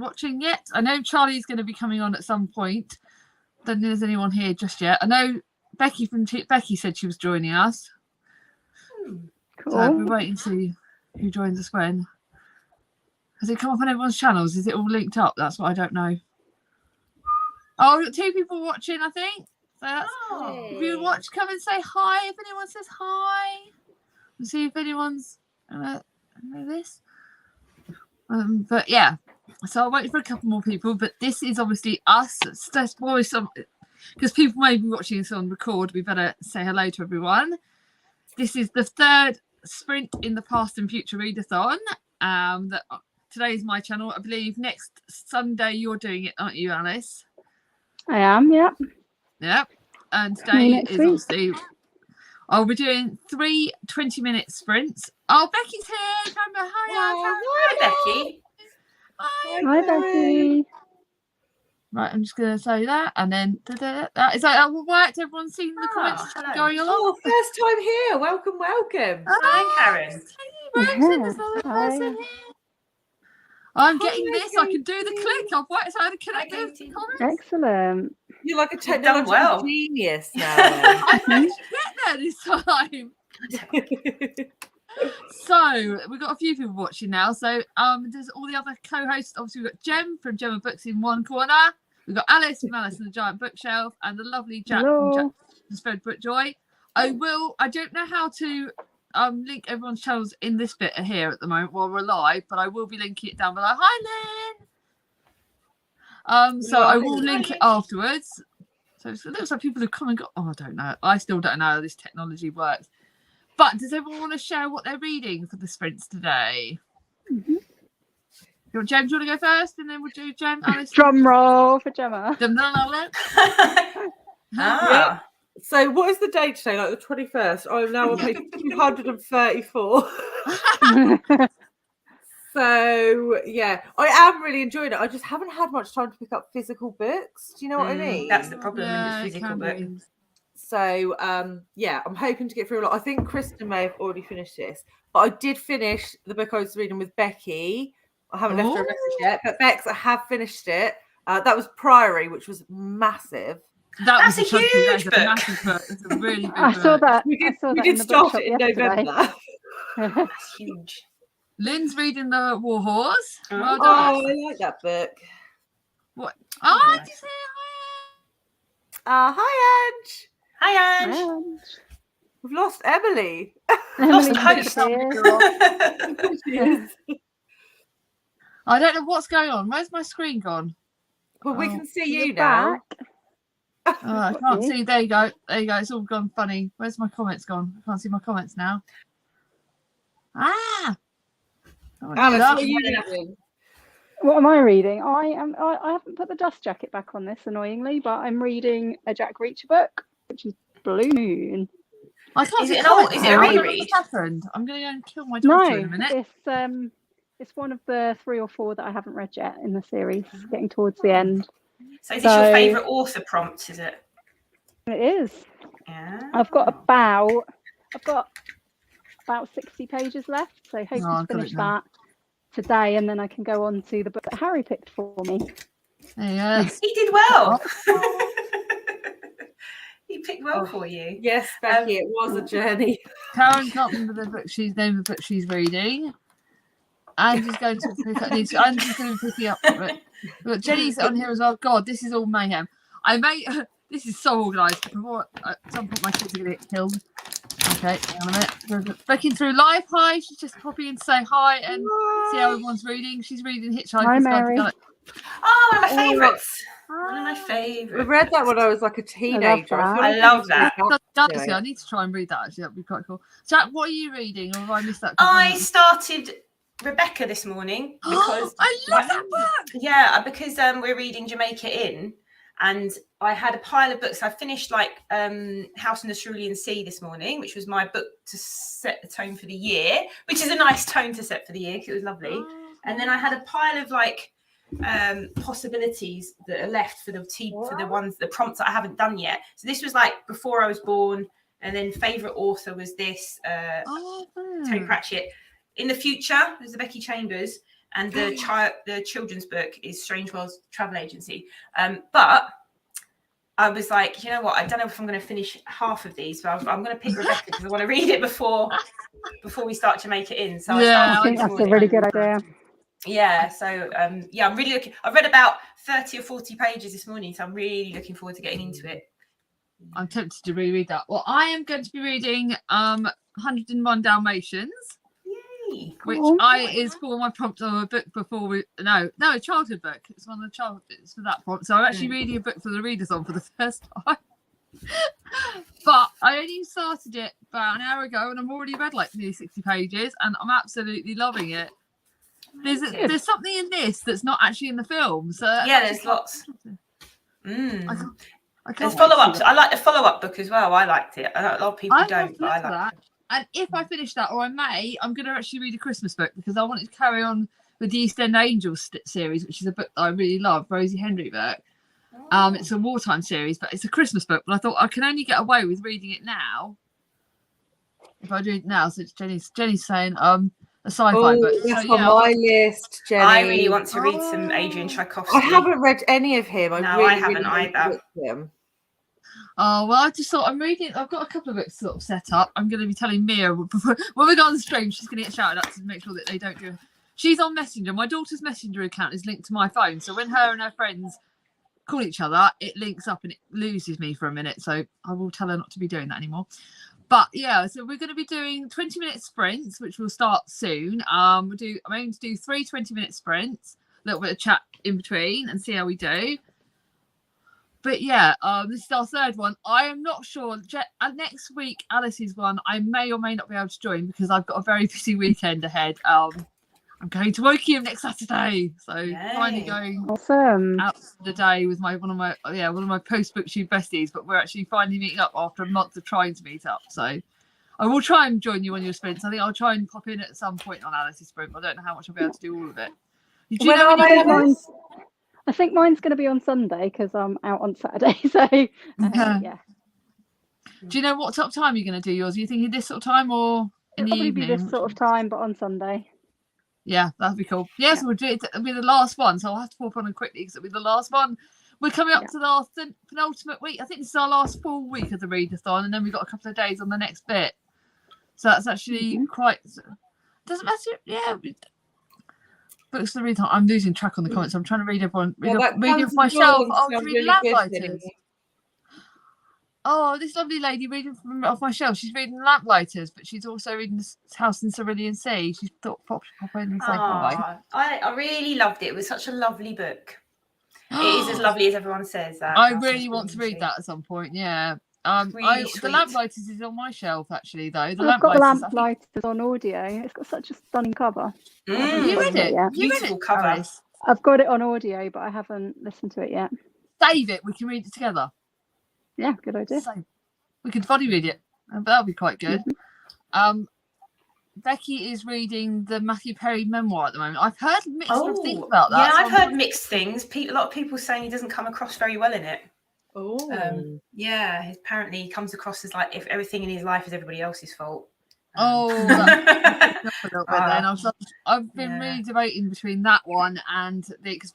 watching yet. I know Charlie's going to be coming on at some point. Don't think there's anyone here just yet. I know Becky said she was joining us. Cool. So we're waiting to see who joins us when. Has it come up on everyone's channels? Is it all linked up? That's what I don't know. Oh, we've got 2 people watching, I think. So that's, if you watch, come and say hi. If anyone says hi, we'll see if anyone's know this. But yeah, so I'll wait for a couple more people. But this is obviously us. That's always some, because people may be watching this on record. We better say hello to everyone. This is the 3rd sprint in the Past and Future Readathon. That today is my channel. I believe next Sunday you're doing it, aren't you, Alice? I am, yeah. Yep. And today is obviously we're doing 3 20-minute sprints. Oh, Becky's here. Hi, Becky. Hi, Becky. Right, I'm just going to say that, and then is that all right? Everyone's seen the comments going along? Oh, first time here. Welcome. Hi, Karen. There's another person here. I'm getting this. I can do the click. I've worked out how to connect the comments. Excellent. You're like a technological genius now. I managed to get there this time. So we've got a few people watching now. So there's all the other co-hosts. Obviously, we've got Jem from Gemma Books in one corner. We've got Alice from Alice and the Giant Bookshelf, and the lovely Jack from Jack from Spread Book Joy. I don't know how to link everyone's channels in this bit here at the moment while we're live, but I will be linking it down below. Hi, Lynn. So I will link it afterwards. So it looks like people have come and got. Oh, I don't know. I still don't know how this technology works. But does everyone want to share what they're reading for the sprints today? Mm-hmm. Jem, do you want to go first, and then we'll do Jem, Alice. Drum roll for Gemma. Yeah. So what is the date today? Like the 21st. I'm now on page 234. So yeah, I am really enjoying it. I just haven't had much time to pick up physical books. Do you know what I mean? That's the problem with the physical book. So yeah, I'm hoping to get through a lot. I think Kristen may have already finished this, but I did finish the book I was reading with Becky. I haven't left her a message yet, but Bex, I have finished it. That was Priory, which was massive. That's a huge book. It's a really big I saw that. We did start it in November. That's huge. Lynn's reading The War Horse. Well done. Oh, I like that book. What? Oh, did you say hi? Hi, Ange. Hi, Ange. We've lost Emily. Lost host. I don't know what's going on. Where's my screen gone? Well, we can see you now. Oh, I can't see. There you go. There you go. It's all gone funny. Where's my comments gone? I can't see my comments now. Alice, what are you reading? What am I reading? I haven't put the dust jacket back on this, annoyingly, but I'm reading a Jack Reacher book, which is Blue Moon. I can't Is see it a reread? What's happened? I'm going to go and kill my daughter in a minute. It's one of the 3 or 4 that I haven't read yet in the series. Getting towards the end. So is this your favourite author prompt? Is it? It is. Yeah. I've got about 60 pages left, so hope to finish that today, and then I can go on to the book that Harry picked for me. Yes, he did well. He picked well for you. Yes, Becky, it was a journey. Karen's not named the book she's reading. Angie's going to pick up. Angie's going to be picking up. Look, Jenny's on here as well. God, this is all mayhem. This is so organised. Before at some point my kids are going to get killed. Okay, hang on a minute. Breaking through live. Hi, she's just popping in to say hi and see how everyone's reading. She's reading Hitchhiker's Hi, Mary. Oh, one of my favourites. One of my favourites. I read that when I was like a teenager. I love that. I need to try and read that actually. That'd be quite cool. Jack, what are you reading? Or have I missed that? I started Rebecca this morning because I love that book. Yeah, because we're reading Jamaica Inn, and I had a pile of books. I finished House in the Cerulean Sea this morning, which was my book to set the tone for the year, which is a nice tone to set for the year because it was lovely. And then I had a pile of possibilities that are left for the prompts that I haven't done yet. So this was before I was born, and then favourite author was this Tony Pratchett. In the future, there's the Becky Chambers, and the children's book is Strange Worlds Travel Agency. But I was like, you know what? I don't know if I'm going to finish half of these, but I'm going to pick Rebecca because I want to read it before we start to make it in. So I think that's a really good idea. Yeah. So I'm really looking. I've read about 30 or 40 pages this morning, so I'm really looking forward to getting into it. I'm tempted to reread that. Well, I am going to be reading 101 Dalmatians. Which is for my prompt of a book before a childhood book. It's one of the it's for that prompt. So I'm actually reading a book for the readathon for the first time. But I only started it about an hour ago and I've already read like nearly 60 pages and I'm absolutely loving it. There's something in this that's not actually in the film. So there's lots. There's follow-ups. I like the follow-up book as well. I liked it. A lot of people don't, but I like that. And if I finish that, or I'm going to actually read a Christmas book because I wanted to carry on with the East End Angels series, which is a book that I really love, Rosie Henry book. It's a wartime series, but it's a Christmas book. But I thought I can only get away with reading it now if I do it now. So it's Jenny's saying a sci-fi book. That's on my list, Jenny. I really want to read some Adrian Tchaikovsky. I haven't read any of him. I haven't either. Oh, well, I just thought I've got a couple of books sort of set up. I'm going to be telling Mia when we go on the stream, she's going to get shouted at to make sure that they don't do it. She's on Messenger. My daughter's Messenger account is linked to my phone. So when her and her friends call each other, it links up and it loses me for a minute. So I will tell her not to be doing that anymore. But yeah, so we're going to be doing 20-minute sprints, which will start soon. I'm aiming to do 3 20-minute sprints, a little bit of chat in between and see how we do. But yeah, this is our third one. I am not sure. Next week, Alice's one, I may or may not be able to join because I've got a very busy weekend ahead. I'm going to Wokingham next Saturday, so finally going out for the day with one of my post book tube besties. But we're actually finally meeting up after a month of trying to meet up. So I will try and join you on your sprints. I think I'll try and pop in at some point on Alice's sprint. I don't know how much I'll be able to do all of it. Do you know any I think mine's going to be on Sunday because I'm out on Saturday. So, yeah. Do you know what sort of time you're going to do yours? Are you thinking this sort of time or in the evening? Probably be this sort of time, but on Sunday. Yeah, that'd be cool. Yes, we'll do it. It'll be the last one, so I'll have to pop on it quickly because it'll be the last one. We're coming up to the penultimate week. I think this is our last full week of the readathon, and then we've got a couple of days on the next bit. So that's actually quite. Doesn't matter. Yeah. Books the readathon. I'm losing track on the comments. I'm trying to read everyone. Reading for myself. Reading Lamplighters. Oh, this lovely lady reading off my shelf. She's reading Lamplighters, but she's also reading House in Cerulean Sea. She's thought pop in and say hi. I really loved it. It was such a lovely book. It is as lovely as everyone says. That I really want to read that at some point. Yeah. The Lamplighters is on my shelf actually, though. I've got the Lamplighters on audio. It's got such a stunning cover. You read it? Yeah. Beautiful cover. I've got it on audio, but I haven't listened to it yet. Save it. We can read it together. Yeah, good idea. So we could body read it. That'll be quite good. Becky is reading the Matthew Perry memoir at the moment. I've heard mixed things about that. Yeah, I've heard mixed things. A lot of people saying he doesn't come across very well in it. Apparently he comes across as like if everything in his life is everybody else's fault. I've been really debating between that one and because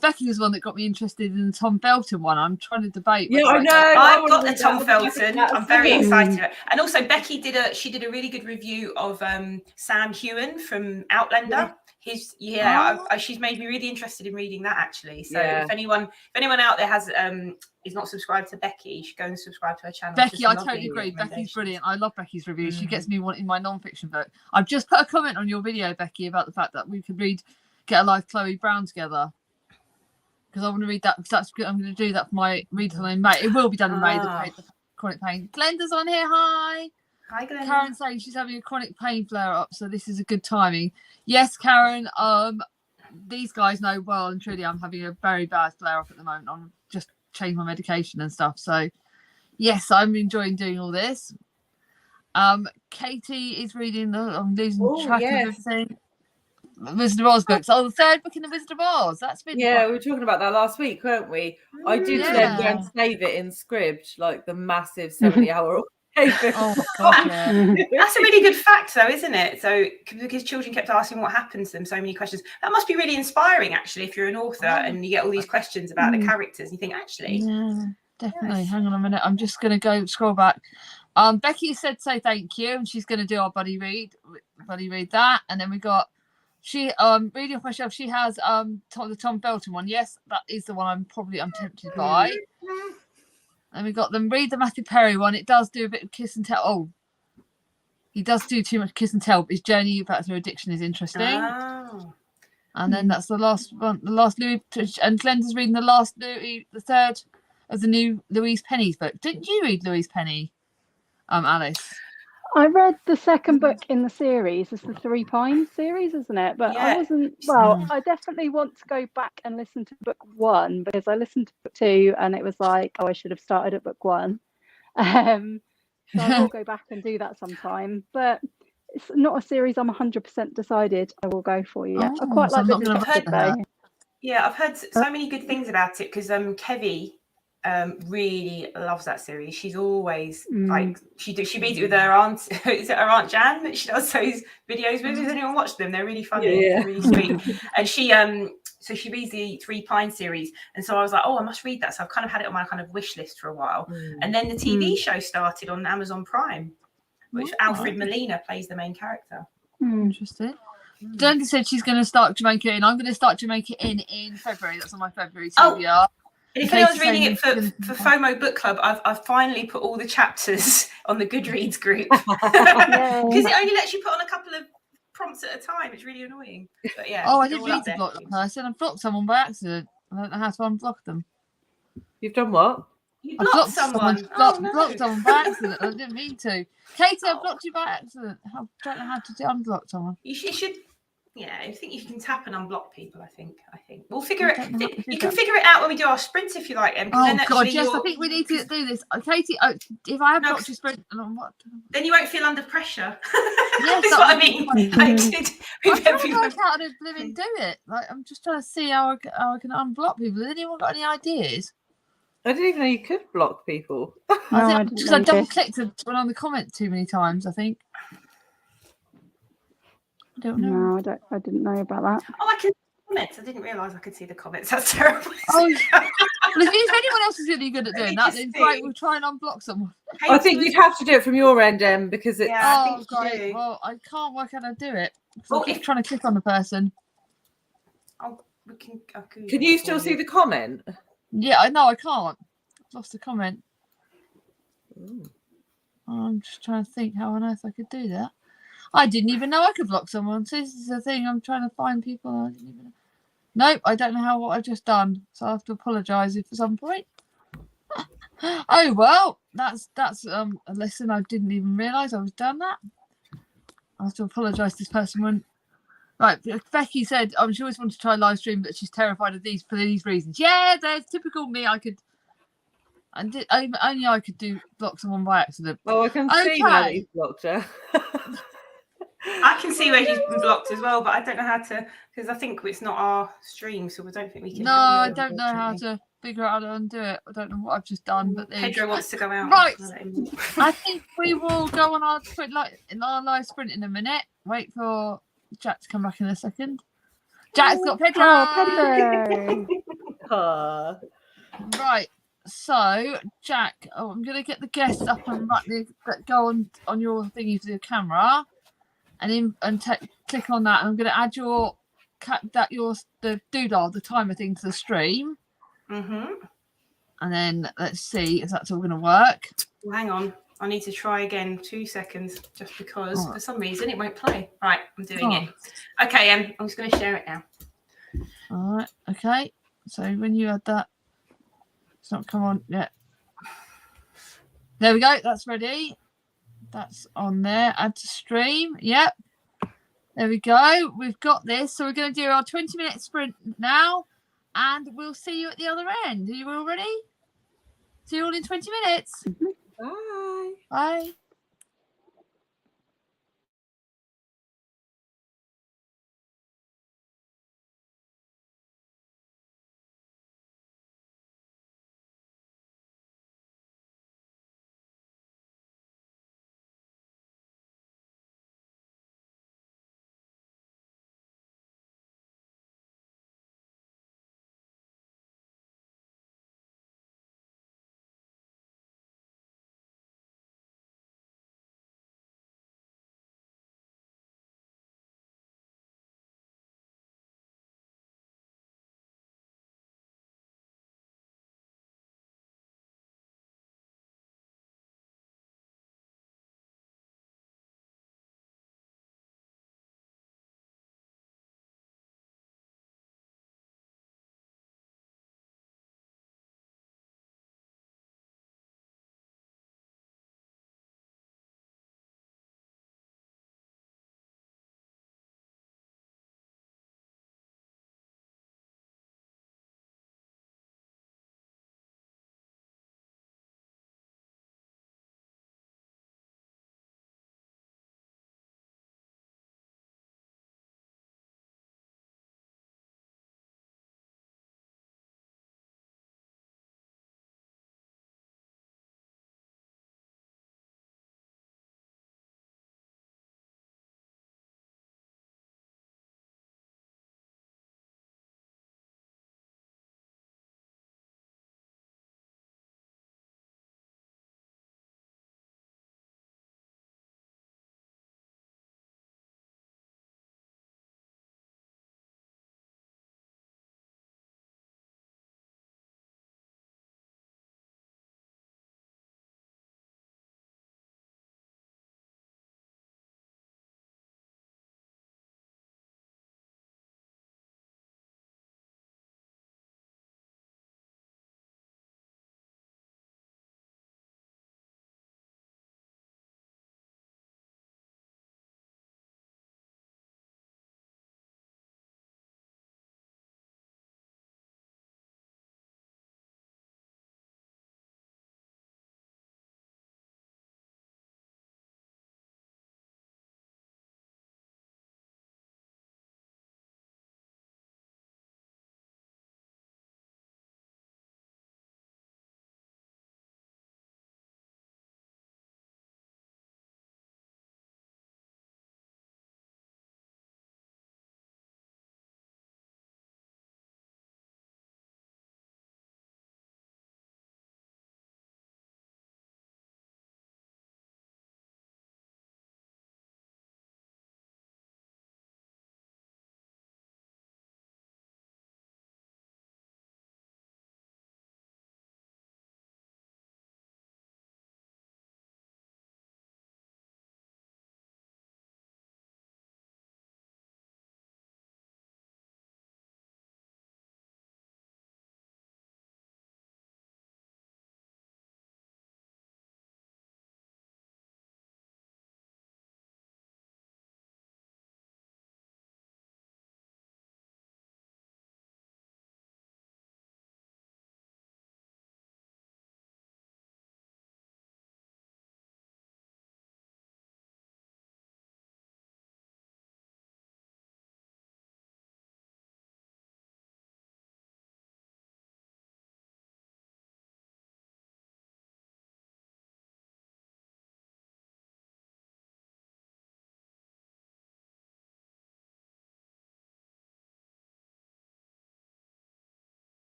Becky was the one that got me interested in the Tom Felton one. I'm trying to debate. Yeah, I know. I've got the Tom Felton. I'm very excited. And also Becky did a really good review of Sam Heughan from Outlander. She's made me really interested in reading that actually. So if anyone out there is not subscribed to Becky, you should go and subscribe to her channel. Becky, I totally agree. Becky's brilliant. I love Becky's reviews. She gets me wanting my non-fiction book. I've just put a comment on your video, Becky, about the fact that we could get a live Chloe Brown together. Because I want to read that. Because that's good. I'm going to do that for my readathon in May. It will be done in May. The chronic pain. Glenda's on here. Hi. Hi, Glenda. Karen saying she's having a chronic pain flare up, so this is a good timing. Yes, Karen. These guys know well and truly I'm having a very bad flare up at the moment. I'm just changing my medication and stuff. So yes, I'm enjoying doing all this. Katie is reading I'm losing track of everything. Wizard of Oz books. The third book in the Wizard of Oz. That's been we were talking about that last week, weren't we? I did then go and save it in Scribd, like the massive 70-hour Oh my god, yeah. That's a really good fact, though, isn't it? So, because children kept asking what happened to them, so many questions. That must be really inspiring, actually, if you're an author and you get all these questions about the characters. And you think, actually, Yeah, definitely. Yes. Hang on a minute. I'm just going to go scroll back. Becky said say thank you, and she's going to do our buddy read that, and then we got she reading off my shelf. She has the Tom Felton one. Yes, that is the one I'm tempted by. And we got them read the Matthew Perry one. It does do a bit of kiss and tell. Oh, he does do too much kiss and tell, but his journey back through addiction is interesting. Oh. And then that's the last one. The last Louis, and Glenda's reading the last Louis, the third of the new Louise Penny's book. Didn't you read Louise Penny, Alice? I read the second book in the series. It's the Three Pines series, isn't it? But I wasn't. Well, I definitely want to go back and listen to book 1 because I listened to book 2 and it was like, oh, I should have started at book 1. So I will go back and do that sometime. But it's not a series I'm 100% decided I will go for you. I quite so like I'm not gonna the though. Yeah, I've heard so many good things about it because Kevy really loves that series. She's always like she reads it with her aunt. Is it her aunt Jan that she does those videos with? Has anyone watched them? They're really funny. Yeah. They're really sweet. And she so she reads the Three Pines series, and so I was like, oh, I must read that. So I've kind of had it on my kind of wish list for a while. And then the TV show started on Amazon Prime, which Alfred Molina plays the main character. Interesting. Glenda said she's going to start Jamaica In. I'm going to start Jamaica In February. That's on my February TBR. And if anyone's reading it for FOMO Book Club, I've finally put all the chapters on the Goodreads group because it only lets you put on a couple of prompts at a time. It's really annoying. But yeah. Oh, I didn't read to block that person. I blocked someone by accident. I don't know how to unblock them. You've done what? You I blocked someone. Blocked someone by accident. I didn't mean to. Katie, I blocked you by accident. I don't know how to unblock someone. You should. Yeah, I think you can tap and unblock people. I think we'll figure it. You can figure it out when we do our sprints if you like. Oh God, yes, I think we need to do this, Katie. If I have blocked your sprint, then you won't feel under pressure. Yes, that's what I mean. I'm trying to work out how to living do it. Like I'm just trying to see how I can unblock people. Has anyone got any ideas? I didn't even know you could block people. I double clicked and went on the comment too many times. I think. I don't know. No, I didn't know about that. Oh, I can see comments. I didn't realise I could see the comments. That's terrible. Oh, well, if anyone else is really good at doing that, then great. We'll try and unblock someone. I think you'd have to do it from your end, because it's. Yeah, oh, great. Well, I can't work out how to do it. Well, I keep trying to click on the person. Oh, we can. Can you still see the comment? Yeah, I know. I can't. I've lost the comment. I'm just trying to think how on earth I could do that. I didn't even know I could block someone. So this is the thing. I'm trying to find people. I didn't even know. Nope, I don't know what I've just done. So I have to apologise if at some point. Oh well, that's a lesson I didn't even realise I was done that. I have to apologise to this person when. Right, Becky said she always wanted to try live stream, but she's terrified of these for these reasons. Yeah, there's typical me. I could. Only I could block someone by accident. Oh, I can see now that you've blocked her. I can see where she's been blocked as well, but I don't know how to, because I think it's not our stream, so I don't think we can. No, I don't know how to figure out how to undo it. I don't know what I've just done, but Pedro wants to go out. Right, I think we will go on our live sprint in a minute. Wait for Jack to come back in a second. Jack's got Pedro. Oh, Pedro. Right. So, Jack, I'm going to get the guests up and go on your thingy for the camera, and click on that. And I'm going to add the doodle, the timer thing to the stream. And then let's see if that's all going to work. Well, hang on, I need to try again. 2 seconds, just because for some reason it won't play. Right, I'm doing it. Okay, I'm just going to share it now. All right. Okay. So when you add that. It's not come on yet. There we go. That's ready. That's on there. Add to stream. Yep. There we go. We've got this. So we're going to do our 20-minute sprint now, and we'll see you at the other end. Are you all ready? See you all in 20 minutes. Bye. Bye.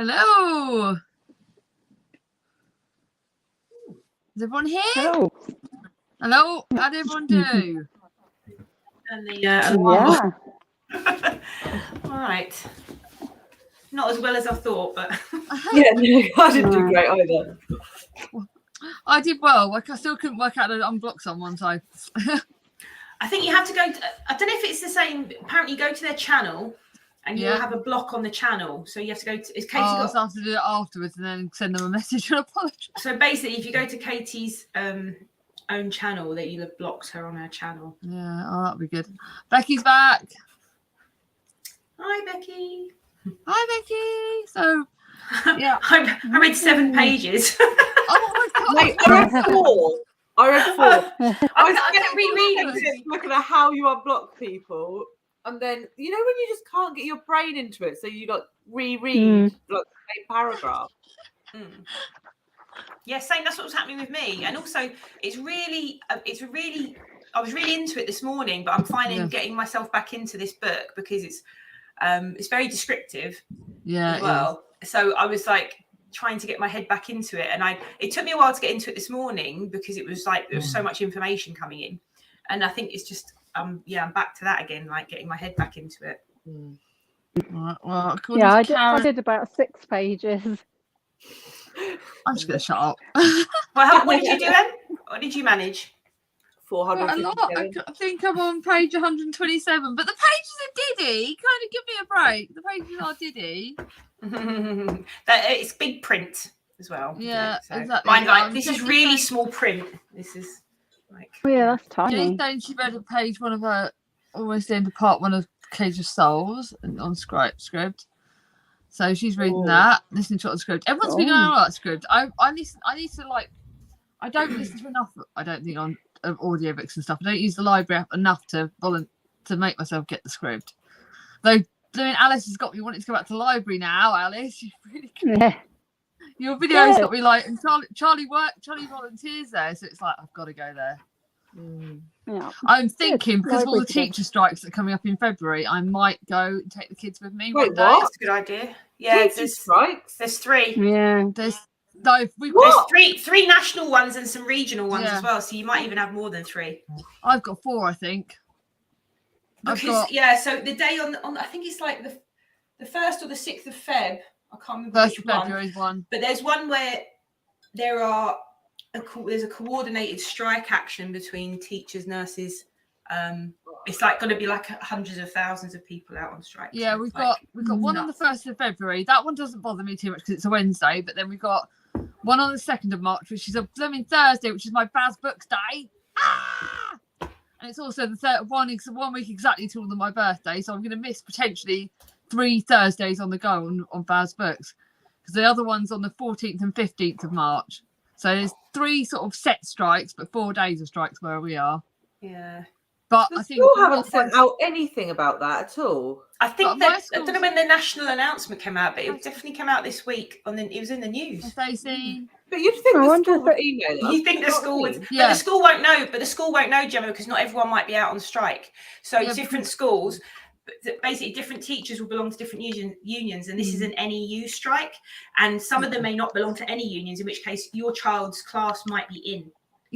Hello. Is everyone here? Oh, Hello. How did everyone do? And the yeah. right. Not as well as I thought, but Yeah, no, I didn't do No. great either. I did well. Like I still couldn't work out how to unblock someone, so I think you have to go to, I don't know if it's the same. Apparently, you go to their channel and you'll Yeah. have a block on the channel. So you have to go to, is Katie I'll got, have to do it afterwards and then send them a message and apologize. so basically, if you go to Katie's own channel, that you'll have blocked her on her channel. Yeah, oh, that'll be good. Becky's back. Hi, Becky. Hi, Becky. So, yeah. I read 7 pages. Oh my god. Wait, I read 4. I read 4. I kept rereading. Tips looking at how you unblock people, and then you know when you just can't get your brain into it, so you like reread like the same paragraph. Yeah, same. That's what was happening with me, and also it's really. I was really into it this morning, but I'm finding getting myself back into this book because it's very descriptive. Yeah. As well. So I was like trying to get my head back into it, and it took me a while to get into it this morning because it was like there was so much information coming in, and I think it's just I'm back to that again, like getting my head back into it. Right, well, Yeah, I Karen, did about 6 pages. I'm just gonna shut up. Well, what did you do then? What did you manage? 400. A lot. I think I'm on page 127, but the pages are Diddy. Kind of give me a break. The pages are Diddy. It's big print as well. Yeah, so exactly. Mine, like, this is really small print. This is like. Oh, yeah, that's Jenny's tiny. saying she read a page 1 of her, almost the end of part 1 of Cage of Souls on script. So she's reading that, listening to it on script. Everyone's been going on script. I need to like. I don't listen to enough. I don't think on audiobooks and stuff. I don't use the library app enough to make myself get the script. Though, Alice has got me wanting to go back to the library now. Alice, you really Yeah. your video's got me like, and Charlie volunteers there, so it's like I've got to go there. Yeah. I'm thinking because of all the Library's good. teacher strikes that are coming up in February, I might go and take the kids with me. Wait, one day. what? That's a good idea. Yeah, Teacher strikes. there's 3. Yeah. There's What? There's three national ones and some regional ones Yeah. as well. So you might even have more than 3. I've got 4, I think. Because so the day on I think it's like the 1st or the 6th of Feb. I can't remember First which of one. February is one. But there's one where there's a coordinated strike action between teachers, nurses. It's like going to be like hundreds of thousands of people out on strike. Yeah, So we've it's got like one on the 1st of February. That one doesn't bother me too much because it's a Wednesday. But then we've got one on the 2nd of March, which is a blooming Thursday, which is my Baz Books Day. And it's also the 1 week exactly till my birthday, so I'm going to miss potentially 3 Thursdays on the go on Baz Books because the other one's on the 14th and 15th of March. So there's 3 sort of set strikes, but 4 days of strikes where we are. Yeah. But The I think school haven't sent out anything about that at all. I think But my that I don't know when the national announcement came out, but it definitely came out this week. It was in the news. Stacey. But you'd think I the wonder school if would email us. You think the know what I school would? mean? Yeah. But the school won't know. But the school won't know, Gemma, because not everyone might be out on strike. So Yeah, different schools, basically different teachers will belong to different unions, and this is an NEU strike. And some of them may not belong to any unions, in which case your child's class might be in.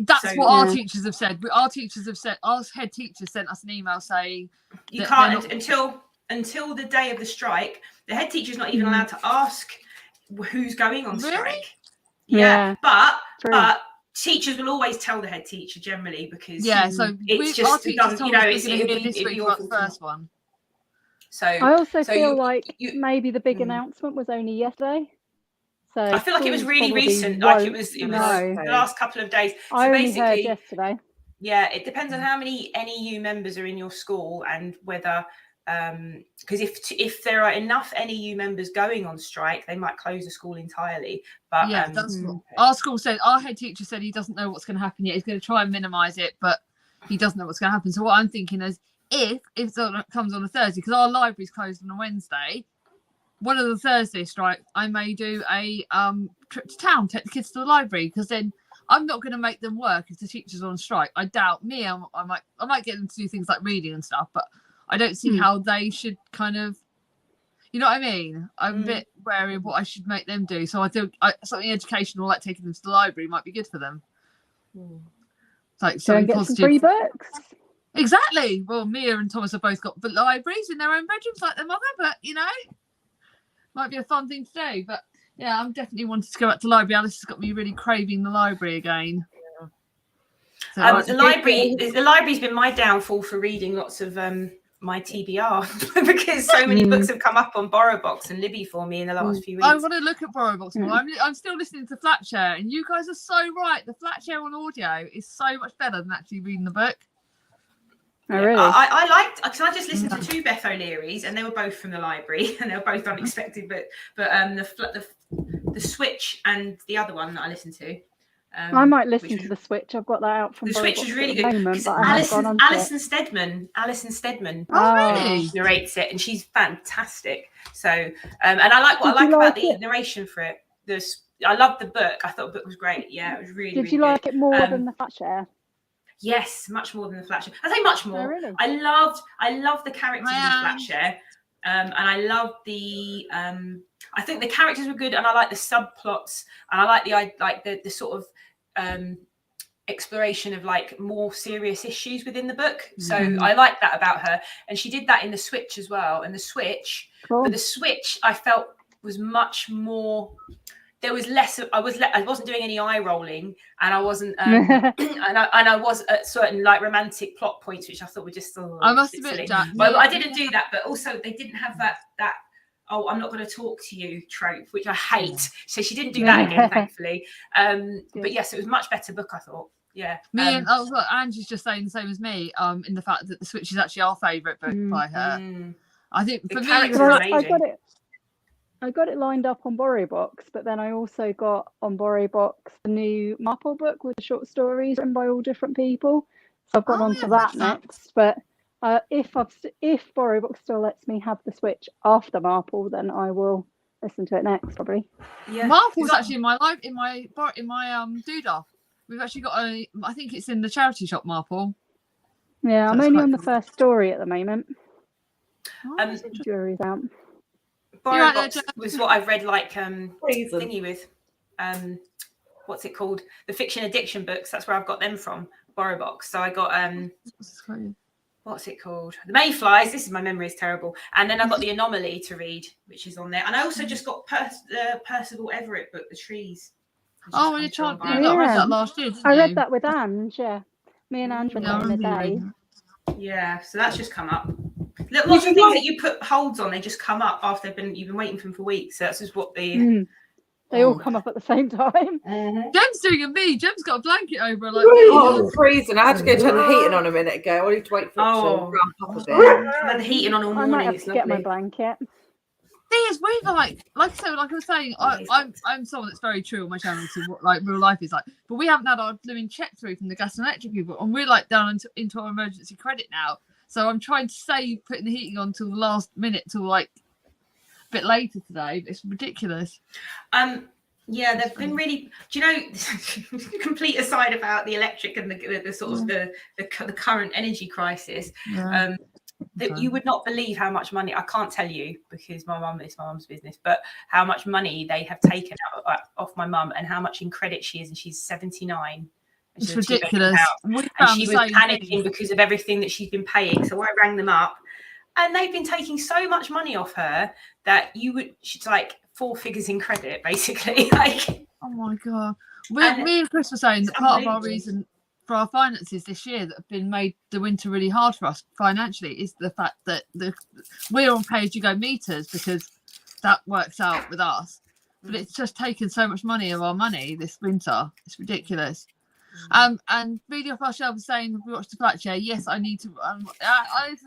That's So- what our Yeah. teachers have said. Our teachers have said, our head teacher sent us an email saying You that can't they're not- until the day of the strike. The head teacher's not even allowed to ask who's going on Really? strike. Yeah. But True. teachers will always tell the head teacher generally because yeah. So it's our just teachers done, told you know, us we're it's going to it'll hear be, this it'll week be about awful the to- first one. So I also so feel you- like you- maybe the big Mm. announcement was only yesterday. So I feel like it was schools really probably recent. Like it won't was know. the last couple of days. So I only heard basically, yesterday. yeah, it depends on how many NEU members are in your school and whether because if there are enough NEU members going on strike, they might close the school entirely. But Yeah, that's what our school said. Our head teacher said he doesn't know what's going to happen yet. He's going to try and minimise it, but he doesn't know what's going to happen. So what I'm thinking is, if it comes on a Thursday, because our library's closed on a Wednesday, one of the Thursday strikes, I may do a trip to town, take the kids to the library, because then I'm not going to make them work if the teacher's on strike. I doubt me. I might get them to do things like reading and stuff, but I don't see how they should kind of. You know what I mean? I'm a bit wary of what I should make them do. So I do something educational, like taking them to the library, might be good for them. It's like Go something and get positive. some free books. Exactly. Well, Mia and Thomas have both got libraries in their own bedrooms like their mother, but you know, might be a fun thing to do. But yeah, I'm definitely wanting to go back to the library. Alice has got me really craving the library again. So the library's been my downfall for reading lots of my TBR because so many books have come up on BorrowBox and Libby for me in the last few weeks. I want to look at BorrowBox more. I'm still listening to Flatshare, and you guys are so right. The Flatshare on audio is so much better than actually reading the book. Oh, really? I liked because I just listened to two Beth O'Learys, and they were both from the library, and they were both unexpected. But the Switch and the other one that I listened to. I might listen to the Switch. I've got that out from the Switch BorrowBox is really at the good. moment, but I haven't gone on to it. Alison Steadman. Oh, really? Narrates it, and she's fantastic. So, and I like what I like about the narration for it. I loved the book. I thought the book was great. Yeah, it was really. Did you like it more than the Flatshare? Yes, much more than the Flatshare. I say much more. Oh, really? I loved the characters in the Flatshare, and I loved the. I think the characters were good, and I like the subplots, and I like the sort of exploration of like more serious issues within the book. So I like that about her, and she did that in the Switch as well. And the Switch, but the Switch, I felt was much more. There was less. I wasn't doing any eye rolling, and I wasn't. and I was at certain like romantic plot points, which I thought were just. I must admit, Jack. But I didn't do that. But also, they didn't have that. Oh, I'm not going to talk to you trope, which I hate. So she didn't do that again, thankfully. But yes, it was a much better book, I thought. Yeah. Me and Angie's just saying the same as me. In the fact that the Switch is actually our favourite book by her. I think for me, I got it lined up on BorrowBox, but then I also got on BorrowBox the new Marple book with the short stories written by all different people. So I've gone on to that next. But if BorrowBox still lets me have the Switch after Marple, then I will listen to it next, probably. Yeah. Marple's actually in my life in my doodah. We've actually got I think it's in the charity shop, Marple. Yeah, So I'm only on the first story at the moment. Jury's out. BorrowBox was what I've read like thingy with what's it called? The fiction addiction books. That's where I've got them from. BorrowBox. So I got what's it called? The Mayflies. This is my memory is terrible. And then I got the Anomaly to read, which is on there. And I also just got the Percival Everett book, The Trees. Oh, you read that last year, didn't I read you? that with Ange, yeah. Me and Ange went in a day. Yeah, so that's just come up. Lots of things that you put holds on, they just come up after you've been waiting for them for weeks. So that's just what they all come up at the same time. Jem's doing it me. Jem's got a blanket over her like I'm freezing. I had to go turn the heating on a minute ago. I need to wait for it to ramp up a bit. I've had the heating on all I morning. might have It's to lovely. get my blanket. Thing is, we've like I was saying, I'm someone that's very true on my channel to what like real life is like, but we haven't had our blooming check through from the gas and electric people, and we're like down into our emergency credit now. So I'm trying to save putting the heating on till the last minute, till like a bit later today. It's ridiculous. Yeah, they've been really. Do you know? Complete aside about the electric and the sort of the current energy crisis. Yeah. That you would not believe how much money. I can't tell you because my mum's business, but how much money they have taken out off my mum and how much in credit she is, and she's 79. It's ridiculous. And she was panicking because of everything that she's been paying. So I rang them up, and they've been taking so much money off her that she's like 4 figures in credit, basically. Like, oh my god. Me and Chris were saying that part of our reason for our finances this year that have been made the winter really hard for us financially is the fact that we're on pay-as-you-go meters because that works out with us. But it's just taken so much money of our money this winter. It's ridiculous. And reading off our shelf saying we watched the Flatshare. Yes, I need to.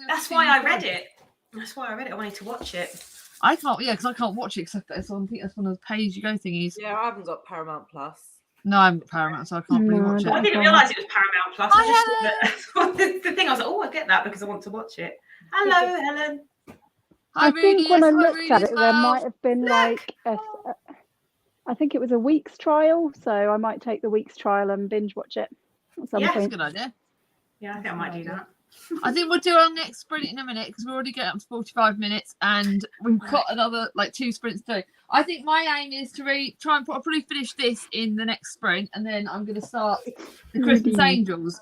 that's why I read it. That's why I read it. I wanted to watch it. I can't. Yeah, because I can't watch it because it's on. I think that's one of the pay-as-you-go thingies. Yeah, I haven't got Paramount Plus. No, I'm Paramount, so I can't really watch it. I didn't realise it was Paramount Plus. I just thought that the thing I was like, I get that because I want to watch it. Hello, Helen. I think when I looked at it, there might have been like I think it was a week's trial, so I might take the week's trial and binge watch it at some point. That's a good idea. Yeah, I think I might do that. I think we'll do our next sprint in a minute because we're already getting up to 45 minutes and we've got another like 2 sprints to do. I think my aim is to try and probably finish this in the next sprint, and then I'm going to start the Christmas Angels,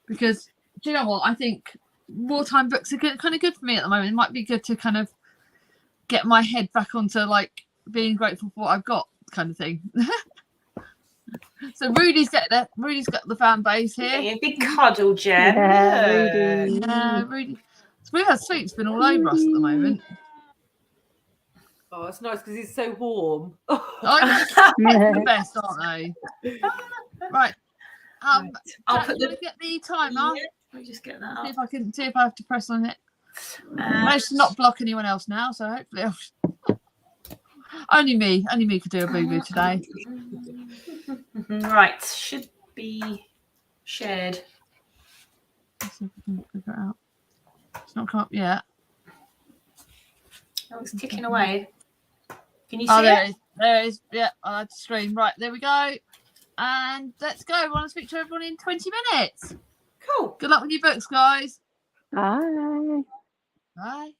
because do you know what? I think wartime books are kind of good for me at the moment. It might be good to kind of get my head back onto like being grateful for what I've got, kind of thing. So Rudy's got the fan base here. A big cuddle, Jem. Yeah, Rudy. Yeah, Rudy. Her sleep's been all over us at the moment. Oh, it's nice because he's so warm. I know, the best, aren't they? Right. I'll put get the timer. Yeah, let me just get that up. See if I have to press on it. Managed to not block anyone else now, so hopefully only me could do a boo-boo today. Right, should be shared. Let's see if I can figure it out. It's not come up yet. Oh, it's ticking away. Can you Oh, see there it? it is. There it is. Yeah, I had to stream. Right, there we go. And let's go. I want to speak to everyone in 20 minutes. Cool. Good luck with your books, guys. Bye. Bye.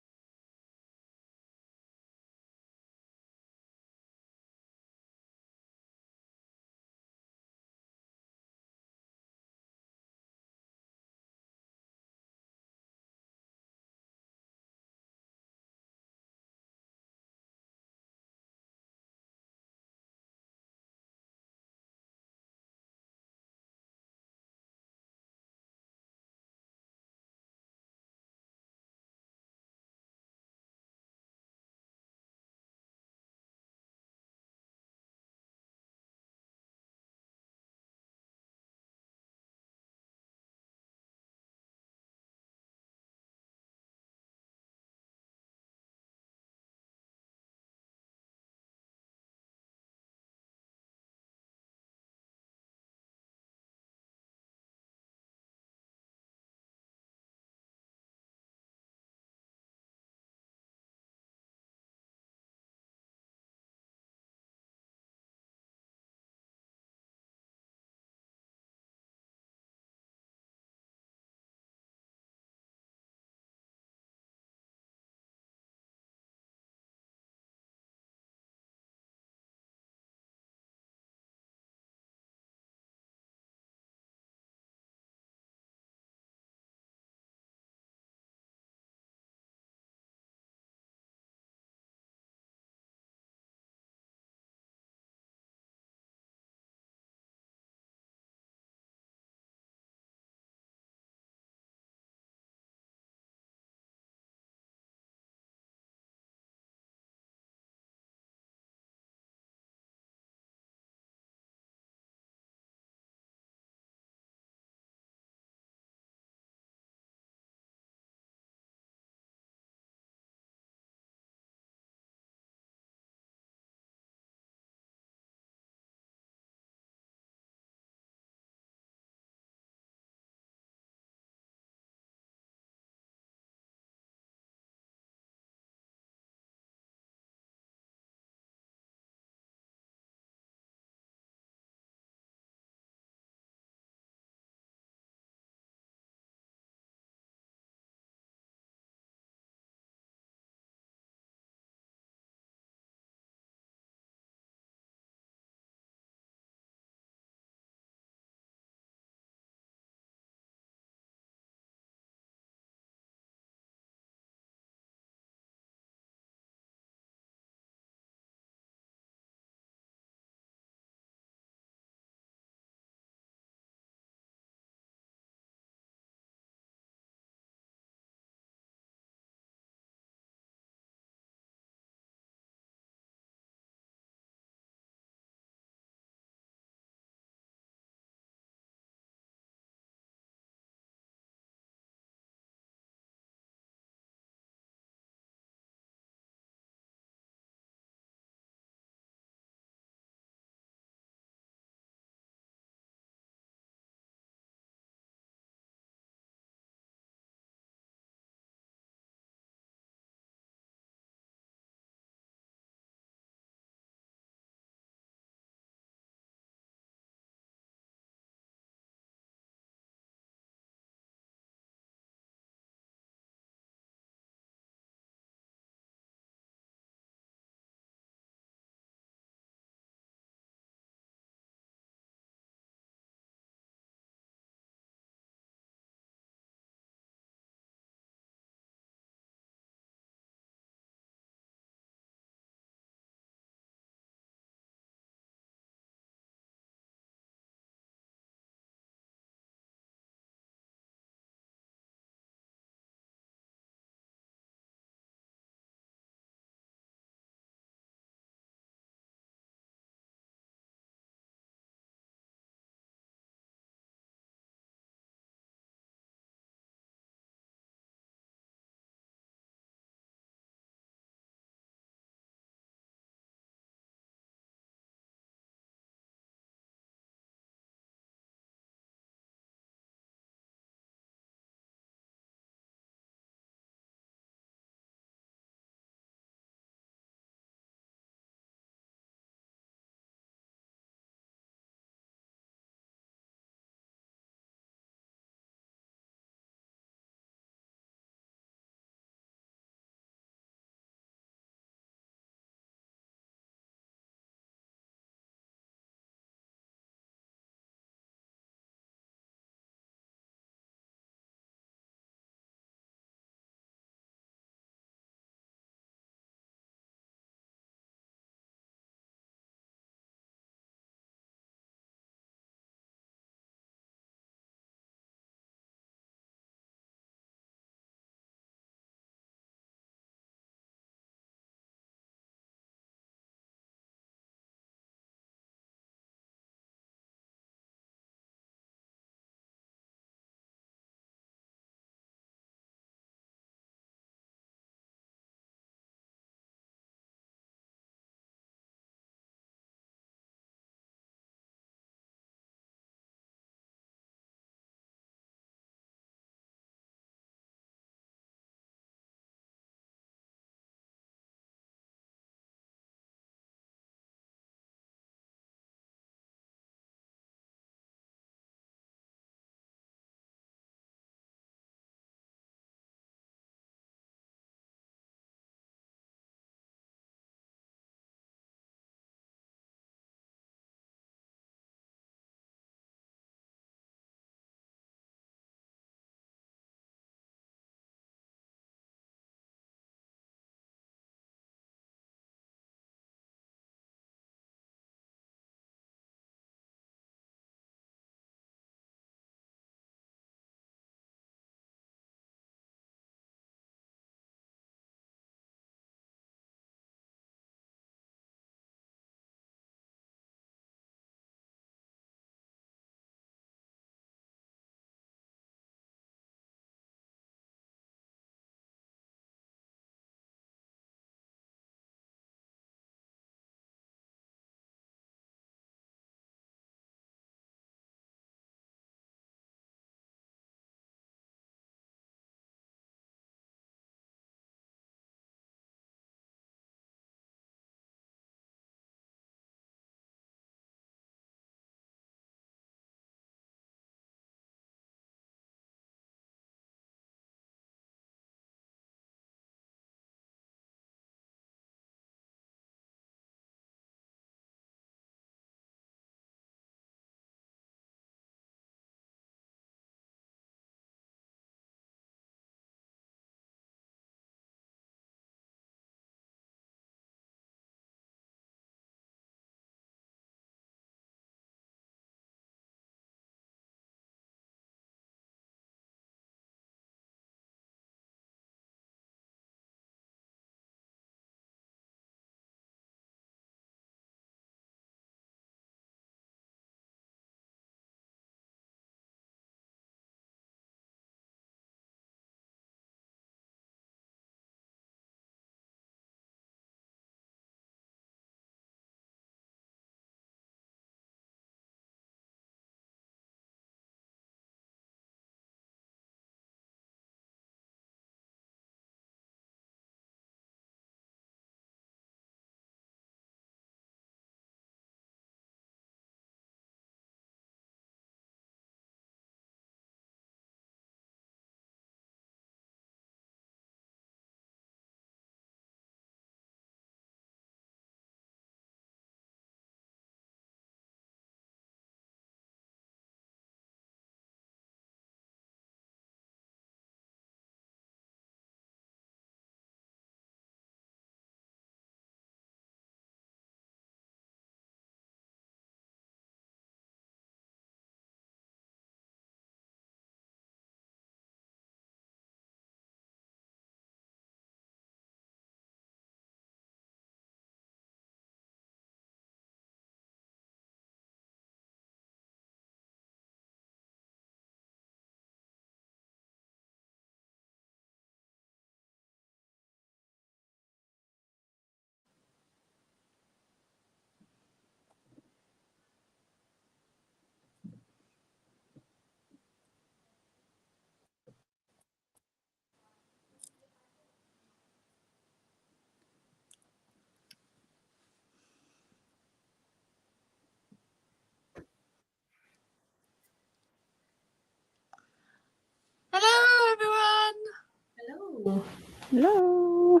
Hello.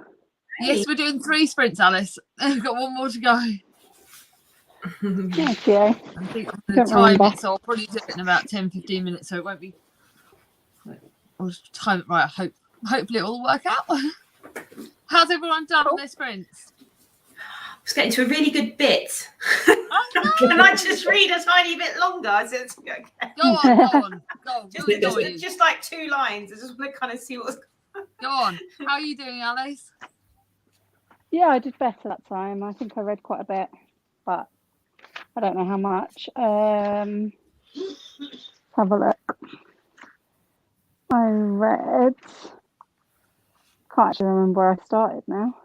Yes, we're doing 3 sprints, Alice. We've got 1 more to go. Thank you. I think I'm going Don't to time remember. it, so I'll probably do it in about 10-15 minutes, so it won't be. I'll just time it right. Hopefully it will work out. How's everyone done on their sprints? I was getting to a really good bit. Oh, no. Can I just read a tiny bit longer? Okay. Go on. Just like 2 lines. I just want to kind of see what's. Go on. How are you doing, Alice? Yeah, I did better that time. I think I read quite a bit, but I don't know how much. Let's have a look. I read. Can't actually remember where I started now.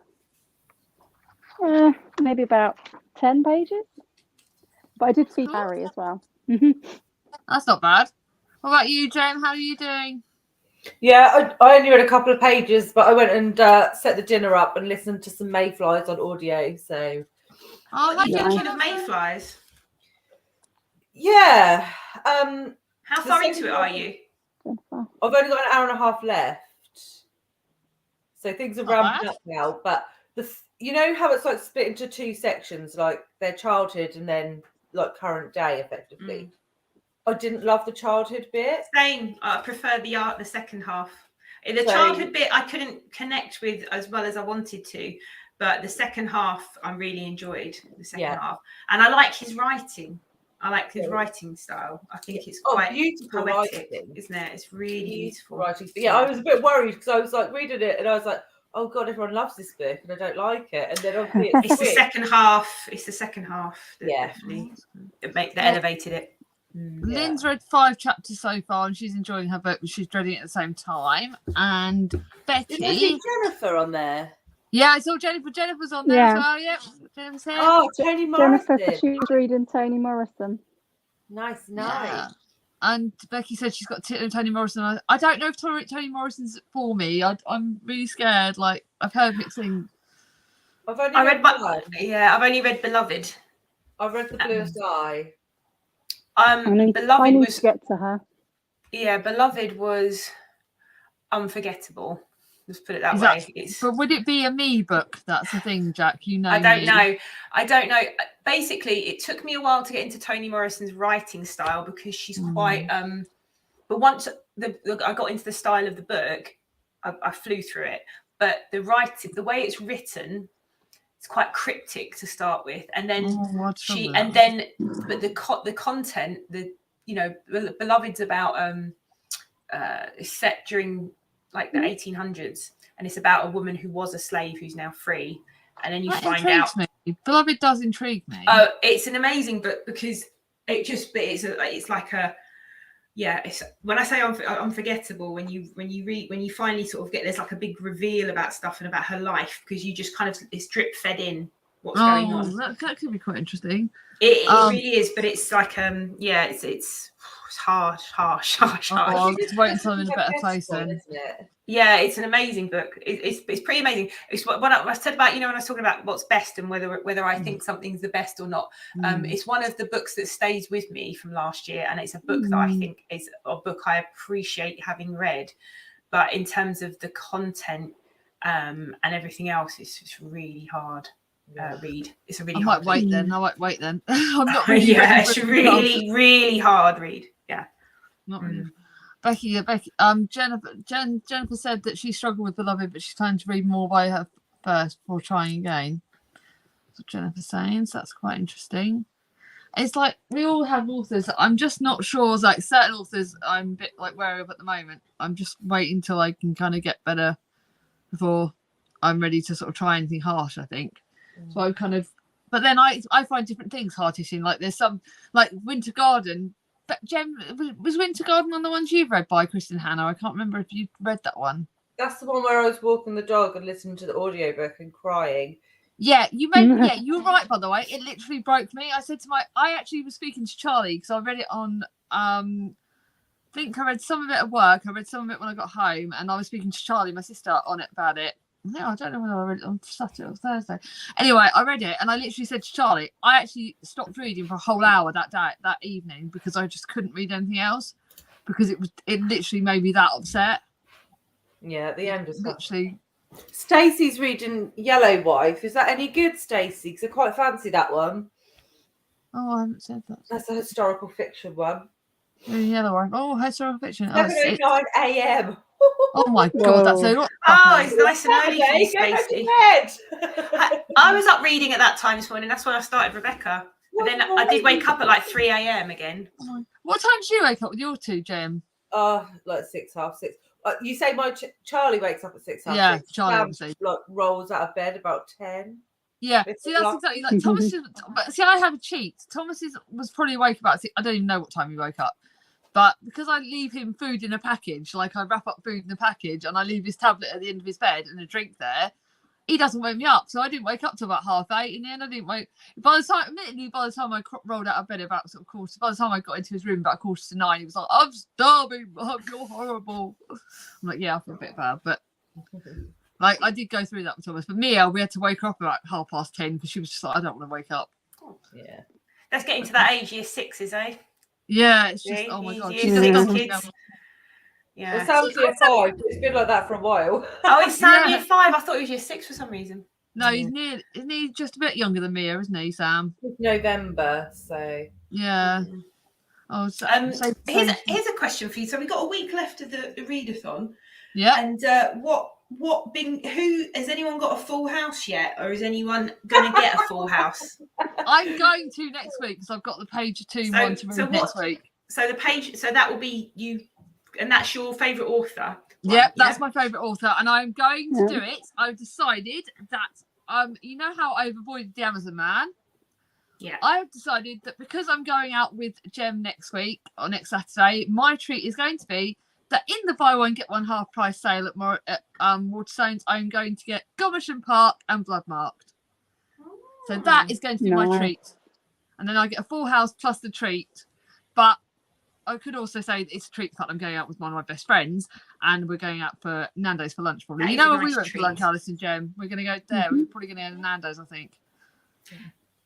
Maybe about 10 pages. But I did feed Harry as well. That's not bad. What about you, Jen? How are you doing? Yeah, I only read a couple of pages, but I went and set the dinner up and listened to some mayflies on audio. So, Oh, What are you yeah. thinking of mayflies? yeah. How far into it are you? Jennifer. I've only got an hour and a half left. So things are Not ramping bad. up now. But you know how it's like split into 2 sections, like their childhood and then like current day, effectively. I didn't love the childhood bit. Same. I prefer the second half. In the So- childhood bit, I couldn't connect with as well as I wanted to, but the second half, I really enjoyed the second half, and I like his writing. I like his writing style. I think it's quite beautiful poetic, writing. isn't it? It's really beautiful. Writing. But yeah, I was a bit worried because I was like reading it and I was like, oh God, everyone loves this book and I don't like it. And then obviously It's the second half. It's the second half that definitely that elevated it. Lynn's read 5 chapters so far, and she's enjoying her book, but she's dreading it at the same time. And Becky, Did I see Jennifer on there? yeah, I saw Jennifer. Jennifer's on there as well. Yeah, Jennifer's here. Oh, Toni Morrison. Jennifer said she was reading Toni Morrison. Nice. Yeah. And Becky said she's got Toni Morrison. I don't know if Toni Morrison's for me. I'm really scared. Like, I've heard mixed things. I've only I read read one. Yeah, I've only read Beloved. I've read The Bluest Eye. I need Beloved to get to her. Yeah, Beloved was unforgettable. Let's put it that way. But would it be a me book? That's the thing, Jack. You know, I don't know. Basically, it took me a while to get into Toni Morrison's writing style because she's quite. But once I got into the style of the book, I flew through it. But the way it's written, it's quite cryptic to start with, and then but the content, Beloved's about it's set during like the 1800s, and it's about a woman who was a slave who's now free, and then you find out. Beloved does intrigue me. Oh, it's an amazing book because it's like a. Yeah, it's when I say unforgettable, when you finally sort of get there's like a big reveal about stuff and about her life because you just kind of it's drip fed in what's going on. That could be quite interesting. It really is, but it's like it's harsh. Oh, it's waiting until I'm in a better place then. Isn't it? Yeah, it's an amazing book. It's pretty amazing. It's what I said about when I was talking about what's best and whether I think something's the best or not. It's one of the books that stays with me from last year, and it's a book that I think is a book I appreciate having read. But in terms of the content and everything else, it's really hard. Read. It's a really hard wait read. then. I might wait then. I'm not really. Yeah, it's really hard read. Yeah. Not really. Becky, Jennifer said that she struggled with Beloved, but she's trying to read more by her first before trying again. That's what Jennifer's saying, so that's quite interesting. It's like we all have authors. I'm just not sure. Like certain authors, I'm a bit like wary of at the moment. I'm just waiting till I can kind of get better before I'm ready to sort of try anything harsh, I think. So I'm kind of, but then I find different things hard-hitting. Like there's some like Winter Garden. But Jem, was Winter Garden on the ones you've read by Kristen Hanna? I can't remember if you read that one. That's the one where I was walking the dog and listening to the audiobook and crying. Yeah, you were right, by the way. It literally broke me. I actually was speaking to Charlie because I read it on, I think I read some of it at work. I read some of it when I got home, and I was speaking to Charlie, my sister, on it about it. No, I don't know whether I read it on Saturday or Thursday. Anyway, I read it, and I literally said to Charlie, I actually stopped reading for a whole hour that evening because I just couldn't read anything else because it literally made me that upset. Yeah, at the end was literally. Stacey's reading Yellow Wife. Is that any good, Stacey? Because I quite fancy that one. Oh, I haven't said that. That's a historical fiction one. The other one. Oh, historical fiction. Oh, 7:09 a.m. oh my god, that's a lot. Oh, it's nice and early for you, Saturday, go back Stacey. to bed. I was up reading at that time this morning. That's when I started Rebecca. But then I did wake up at like 3 a.m. again. What time did you wake up with your two, Jem? Like 6, half 6. You say my Charlie wakes up at 6, half Yeah, 6. Charlie, Sam, obviously. like, rolls out of bed about 10. Yeah, It's see, that's like- exactly like Thomas. But see, I have a cheat. Thomas was probably awake about 6. I don't even know what time he woke up, but because I leave him food in a package, like I wrap up food in a package and I leave his tablet at the end of his bed and a drink there, he doesn't wake me up. So I didn't wake up till about 8:30. In the end, I didn't wake. By the time I rolled out of bed about sort of quarter, by the time I got into his room about 8:45, he was like, "I'm starving, Mum, you're horrible." I'm like, "Yeah, I feel a bit bad," but. Like, I did go through that with Thomas, but Mia, we had to wake her up about 10:30 because she was just like, I don't want to wake up. Yeah. That's getting to that age, year 6s, eh? Yeah, it's just, Yeah, oh my God. year she's six still- kids. Yeah. It sounds year 5. It's been like that for a while. Oh, it's Sam Yeah. year 5. I thought it was year 6 for some reason. No, isn't he just a bit younger than Mia, isn't he, Sam? It's November, so. Yeah. Oh, so, Here's a question for you. So we've got a week left of the readathon. yeah. And who has anyone got a full house yet, or is anyone going to get a full house? I'm going to next week because I've got the page 2 one to read next week. So the page, so that will be you, and that's your favourite author. Yep, that's my favourite author, and I'm going to do it. I've decided that you know how I avoided the Amazon Man. Yeah. I've decided that because I'm going out with Jem next week or next Saturday, my treat is going to be that in the buy one get one half price sale at Waterstones, I'm going to get Gomersham Park and Bloodmarked. So that is going to be my treat, and then I get a full house plus the treat. But I could also say that it's a treat that I'm going out with one of my best friends, and we're going out for Nando's for lunch probably. That You is a know where we nice went for treat. lunch, Alice and Jem? We're going to go there. We're probably going to go to Nando's, I think.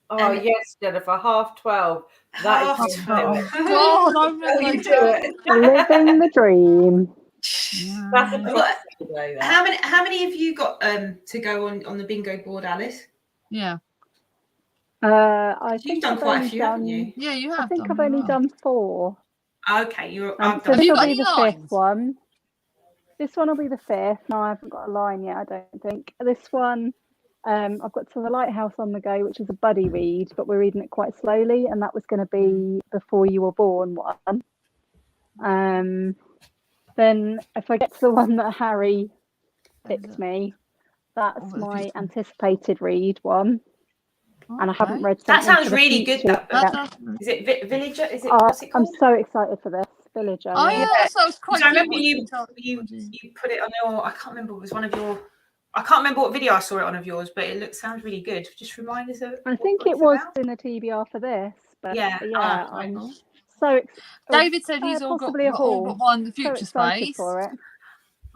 Oh, yes, Jennifer, 12:30. That is Half 12. God, I'm You really do it. Living the dream. That's a We've got- today, that. How many have you got to go on the bingo board, Alice? Yeah. I You've think done I've quite a only few, done, haven't you? Yeah, you have. I think done I've really only well. done 4. Okay, So Have this you will got be any the lines? 5th one. This one will be the 5th. No, I haven't got a line yet, I don't think. This one, I've got To the Lighthouse on the Go, which is a buddy read, but we're reading it quite slowly, and that was going to be Before You Were Born one. Then if I get to the one that Harry picks me, that's Oh, my interesting. anticipated read one, and I haven't read That something sounds for the really good, future that book. yet. Is it Villager? Is it Oh, what's it I'm called? so excited for this, Villager. Oh, yeah. yeah, that's I was quite So I good remember watching you Charlie. put it on your. I can't remember. It was one of your. I can't remember what video I saw it on of yours, but it sounds really good. Just remind us of. I think what it it's was about. in the TBR for this, but Yeah. yeah, Right. I'm so David said he's all got possibly a haul. one the So future excited space. for it.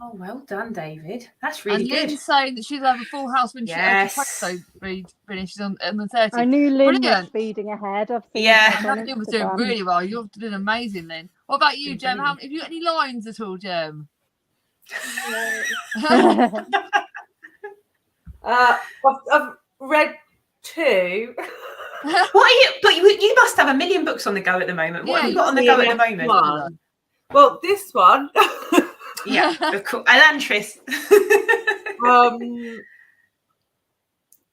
Oh, well done, David. That's really And good. Lynn's saying that she'll have a full house when Yes. she finishes on the 30th. I knew Lynn was Brilliant. speeding ahead. I've seen Yeah. her on Lynn was doing Instagram. really well. You're doing amazing, Lynn. What about you, Doing Jem? brilliant. Have you got any lines at all, Jem? I've read 2. What are you? But you must have a million books on the go at the moment. What Yeah, have you got on the yeah, go at the moment? One. Well, this one. Yeah, of course. Elantris.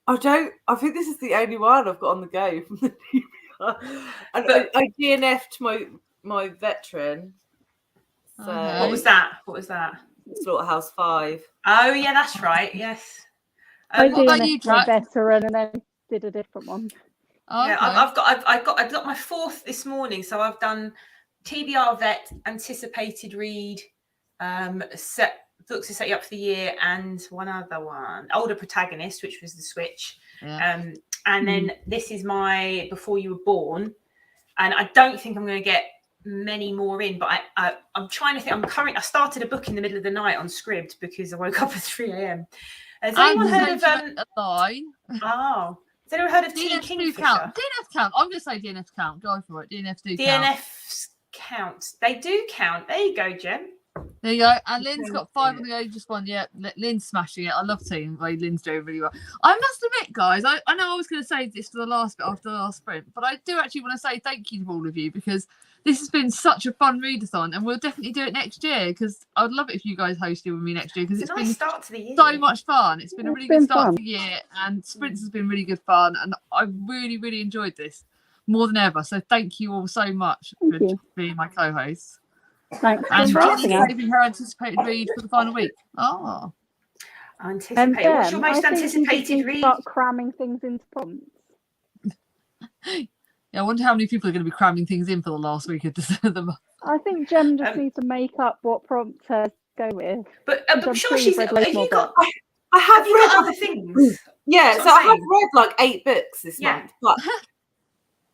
I think this is the only one I've got on the go from the TBR. And But- I DNF'd my veteran. So Okay. What was that? What was that? Slaughterhouse 5. Oh yeah, that's right. Yes. I what about did you, my Drac? veteran and then did a different one. Okay. Yeah, I've got my 4th this morning, so I've done TBR vet, anticipated read, books to set you up for the year, and one other one, older protagonist, which was the switch. Yeah. And then this is my Before You Were Born, and I don't think I'm going to get many more in, but I'm trying to think. I started a book in the middle of the night on Scribd because I woke up at 3 a.m. Has anyone heard of a line? Oh, has anyone heard of T. DNF do Kingfisher? count. DNF count. I'm going to say DNF count. Go for it. DNF do count. DNFs count. They do count. There you go, Jem. There you go. And Lynn's got 5 on the go. Just one. Yeah, Lynn's smashing it. I love seeing the way Lynn's doing really well. I must admit, guys, I know I was going to say this for the last bit after the last sprint, but I do actually want to say thank you to all of you because this has been such a fun readathon, and we'll definitely do it next year because I'd love it if you guys hosted with me next year because It's it's a nice been start to the year. so much fun. It's been a It's really been good start fun. to the year, and sprints has been really good fun, and I really, really enjoyed this more than ever. So thank you all so much Thank for you. being my co-hosts. Thanks for And inviting us. maybe her anticipated read for the final week. Oh, Anticipate. And What's your most I think you just need anticipated to read? start cramming things into prompts. yeah. I wonder how many people are going to be cramming things in for the last week of the month. I think Jem just needs to make up what prompt to go with. But I'm I'm sure sure she's. you've read loads Have more you got? books. I have Have you read got other things? Yeah, That's so what I'm I have saying. read like 8 books this Yeah. month, but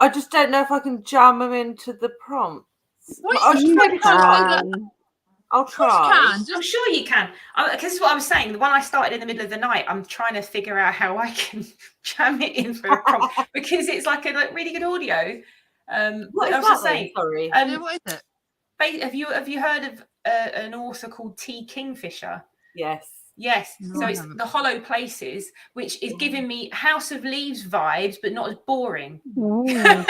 I just don't know if I can jam them into the prompts. Well, I'll you maybe can. try. Can. I'll Of course you try. can. I'm Just sure you can. Because this is what I was saying. The one I started in the middle of the night, I'm trying to figure out how I can jam it in for a prompt because it's like a really good audio. What I is was just that then? saying. Sorry. yeah, what is it? Have you heard of an author called T. Kingfisher? Yes. Yes. No, So I it's haven't. The Hollow Places, which is giving me House of Leaves vibes, but not as boring. Ooh.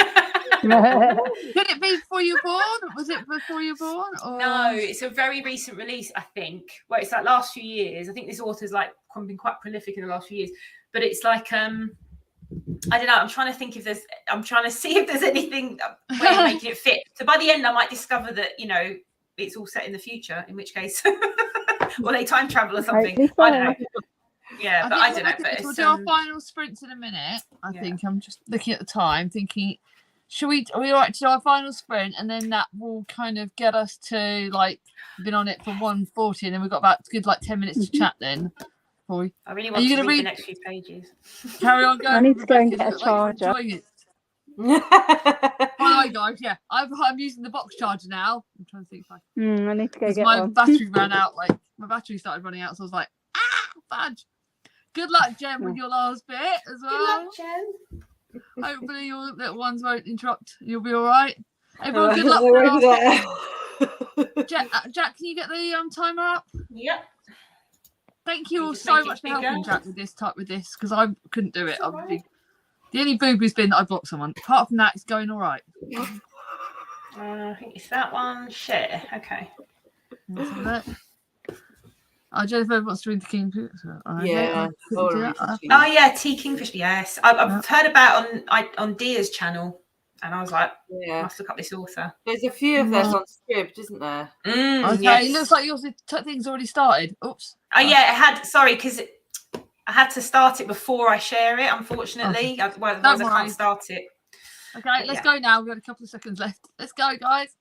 Could it be before you were born? Was it before you were born? Or... No, it's a very recent release, I think. Well, it's like last few years. I think this author's like been quite prolific in the last few years. But it's like I don't know. I'm trying to think if there's. I'm trying to see if there's anything way of making it fit. So by the end, I might discover that it's all set in the future. In which case, or they time travel or something. Hopefully I don't know. so. Yeah, but think I don't know. what we'll But do is we'll it's, do our final sprints in a minute. I Yeah. think I'm just looking at the time, thinking, are we all right to do our final sprint, and then that will kind of get us to like been on it for 1:40, and then we've got about good 10 minutes to chat then. Before we I really Are want you to gonna read the read- next few pages. carry on going. I need to go and Rebecca, get a look like you're charger. enjoying it. By the way, guys, yeah, I'm using the box charger now. I'm trying to think if I I need to go because get my one. battery ran out. My battery started running out, so I was like, fudge. Good luck, Jem, with your last bit as well. Jen. Hopefully your little ones won't interrupt. You'll be all right. Everyone, good luck. For the last bit. Jack, can you get the timer up? Yep. Thank you You all just so make it much for helping bigger. Jack with this because I couldn't do it. It's all right. The only boo-boo's been that I blocked someone. Apart from that, it's going all right. I think it's that one. Share. Okay. Let's have a look. Jennifer wants to read the King. Yeah. Oh yeah, T. Kingfisher. Yes, I've heard about on Dia's channel, and I was like, I Yeah. must look up this author. There's a few of those on Scribd, isn't there? Okay, Yes. it looks like yours thing's already started. Oops. Oh yeah, it had. Sorry, because I had to start it before I share it. Unfortunately, otherwise I worry. can't start it. Okay, let's go now. We've got a couple of seconds left. Let's go, guys.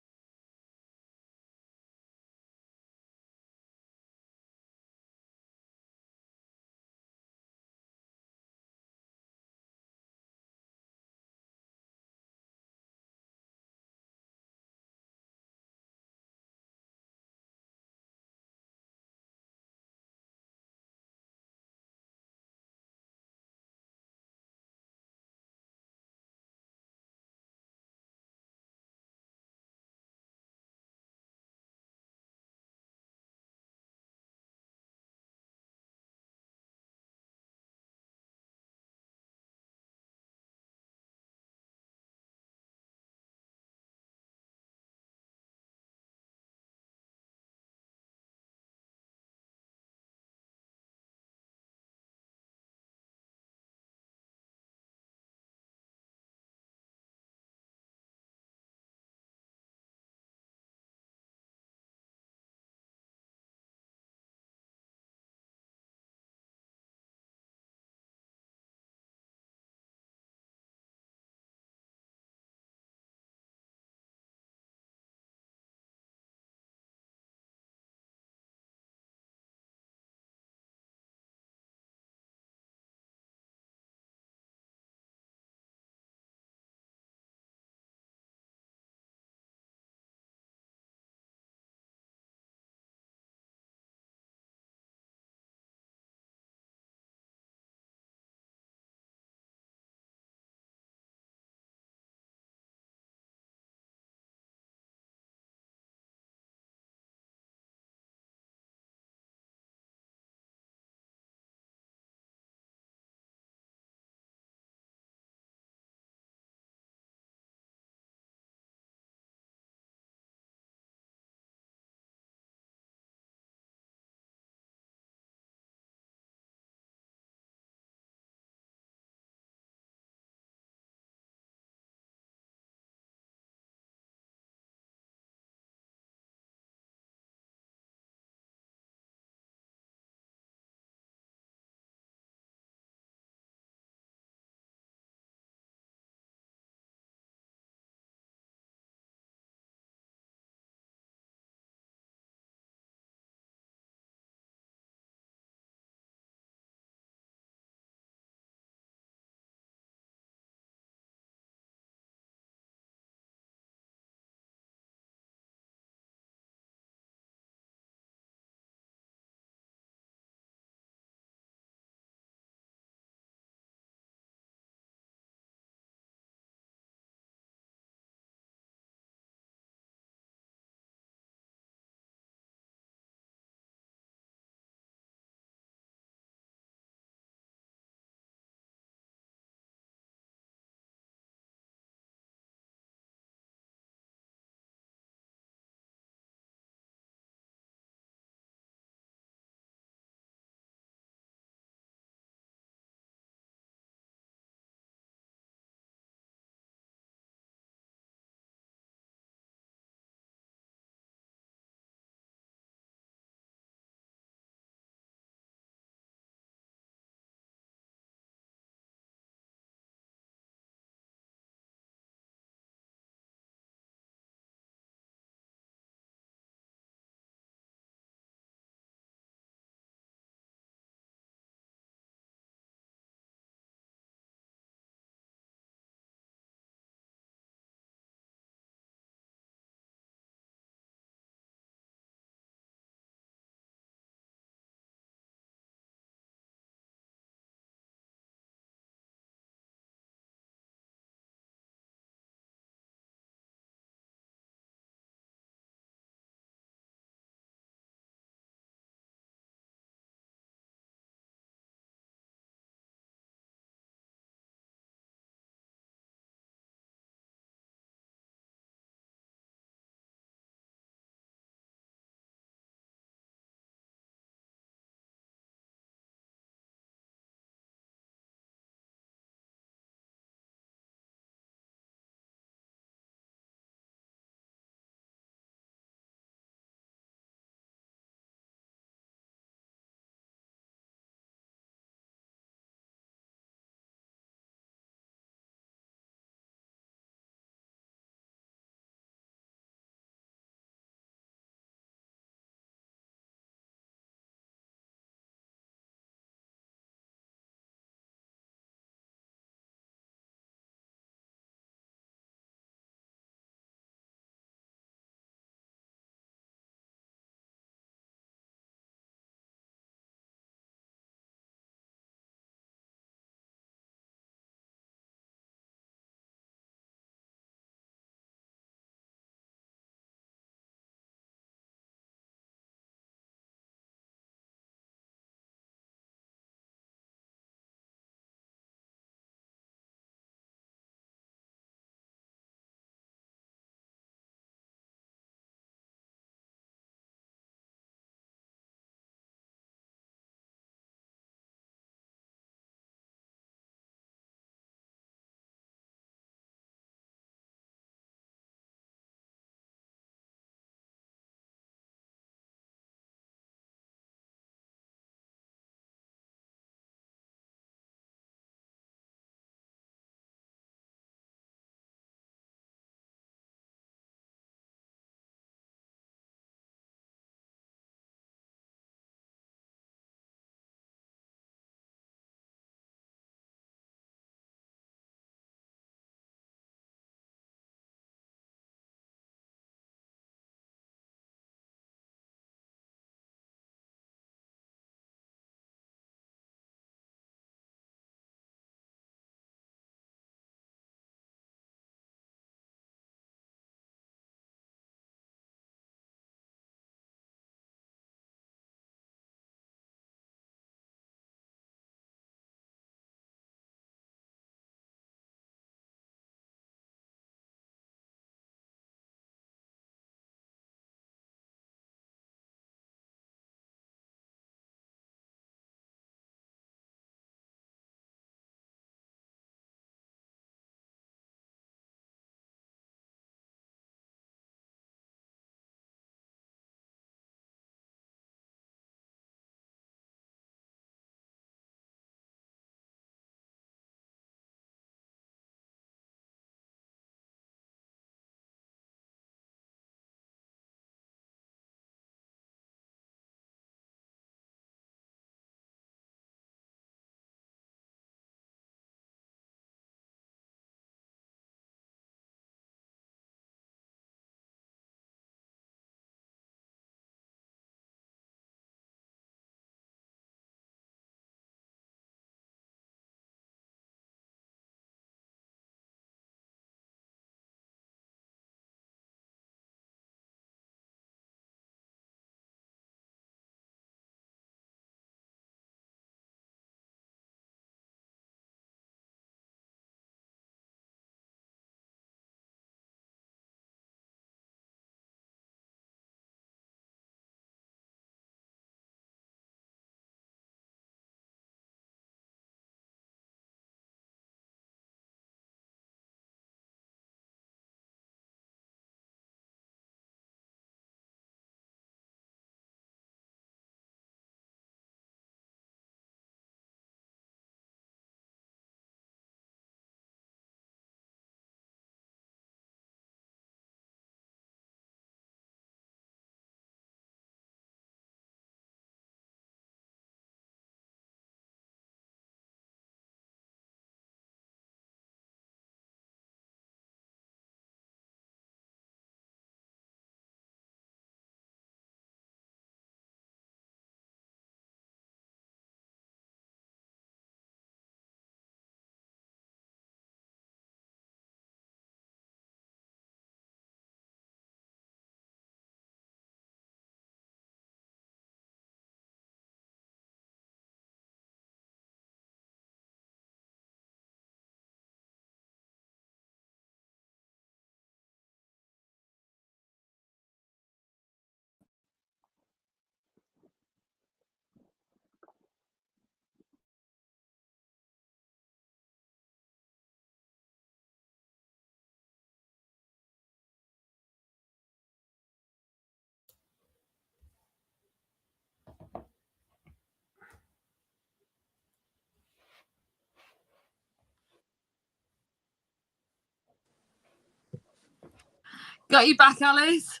Got you back, Alice.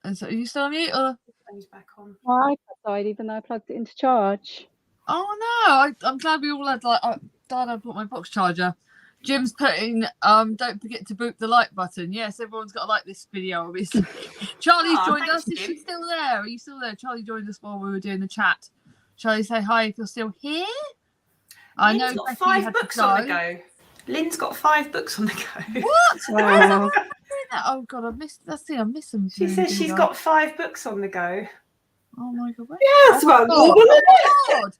Are you still on mute? Or? He's back on. My iPad died even though I plugged it into charge. Oh no! I'm glad we all had Dad, I bought my box charger. Jim's putting don't forget to boot the like button. Yes, everyone's got to like this video, obviously. Charlie's joined us. Is she still there? Are you still there? Charlie joined us while we were doing the chat. Charlie, say hi if you're still here. I know got Becky 5 had books to on the go. Lynn's got 5 books on the go. What? Wow. Oh god, I missed them. She says she's got 5 books on the go. Oh my god. Yes, well, God.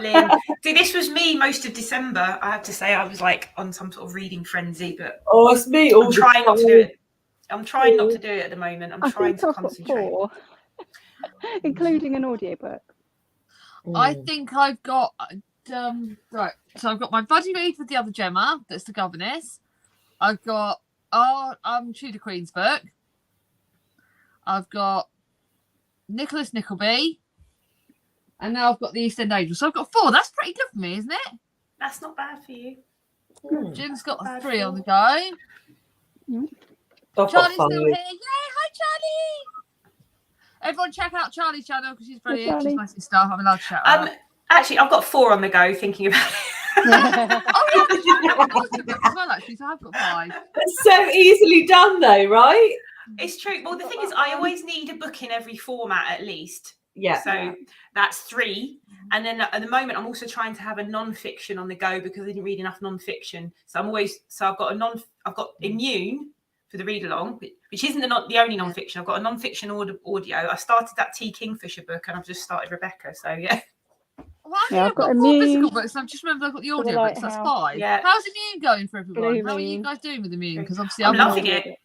Lynn. See, this was me most of December. I have to say, I was like on some sort of reading frenzy, but it's me. I'm trying not to do it. I'm trying not to do it at the moment. I'm I trying think to I've got concentrate. 4, including an audiobook. I think I've got right. So I've got my buddy read with the other Gemma. That's the governess. I've got Tudor Queen's book. I've got Nicholas Nickleby, and now I've got the East End Angel. So I've got 4. That's pretty good for me, isn't it? That's not bad for you. Jim's got Bad 3 on the for go. Charlie's still here. Yay! Hi, Charlie. Everyone, check out Charlie's channel because she's brilliant. Charlie. She's my sister. I'm allowed to shout her out. Actually, I've got 4 on the go. Thinking about it. Oh yeah, I've got 2 books as well. Actually, so I've got 5. It's so easily done, though, right? It's true. Well, the thing is, I always need a book in every format at least. Yeah. So that's 3. And then at the moment, I'm also trying to have a non-fiction on the go because I didn't read enough non-fiction. So I've got Immune for the read along, which isn't the only non-fiction. I've got a non-fiction audio. I started that T. Kingfisher book and I've just started Rebecca. So yeah. Well, I think Yeah, I've got 4 Immune physical books, and I've just remembered I've got the for the audio books. That's Lighthouse. 5. Yeah. How's Immune going for everyone? Blue How are you Moon. guys doing with Immune? Because obviously I'm I'm loving it.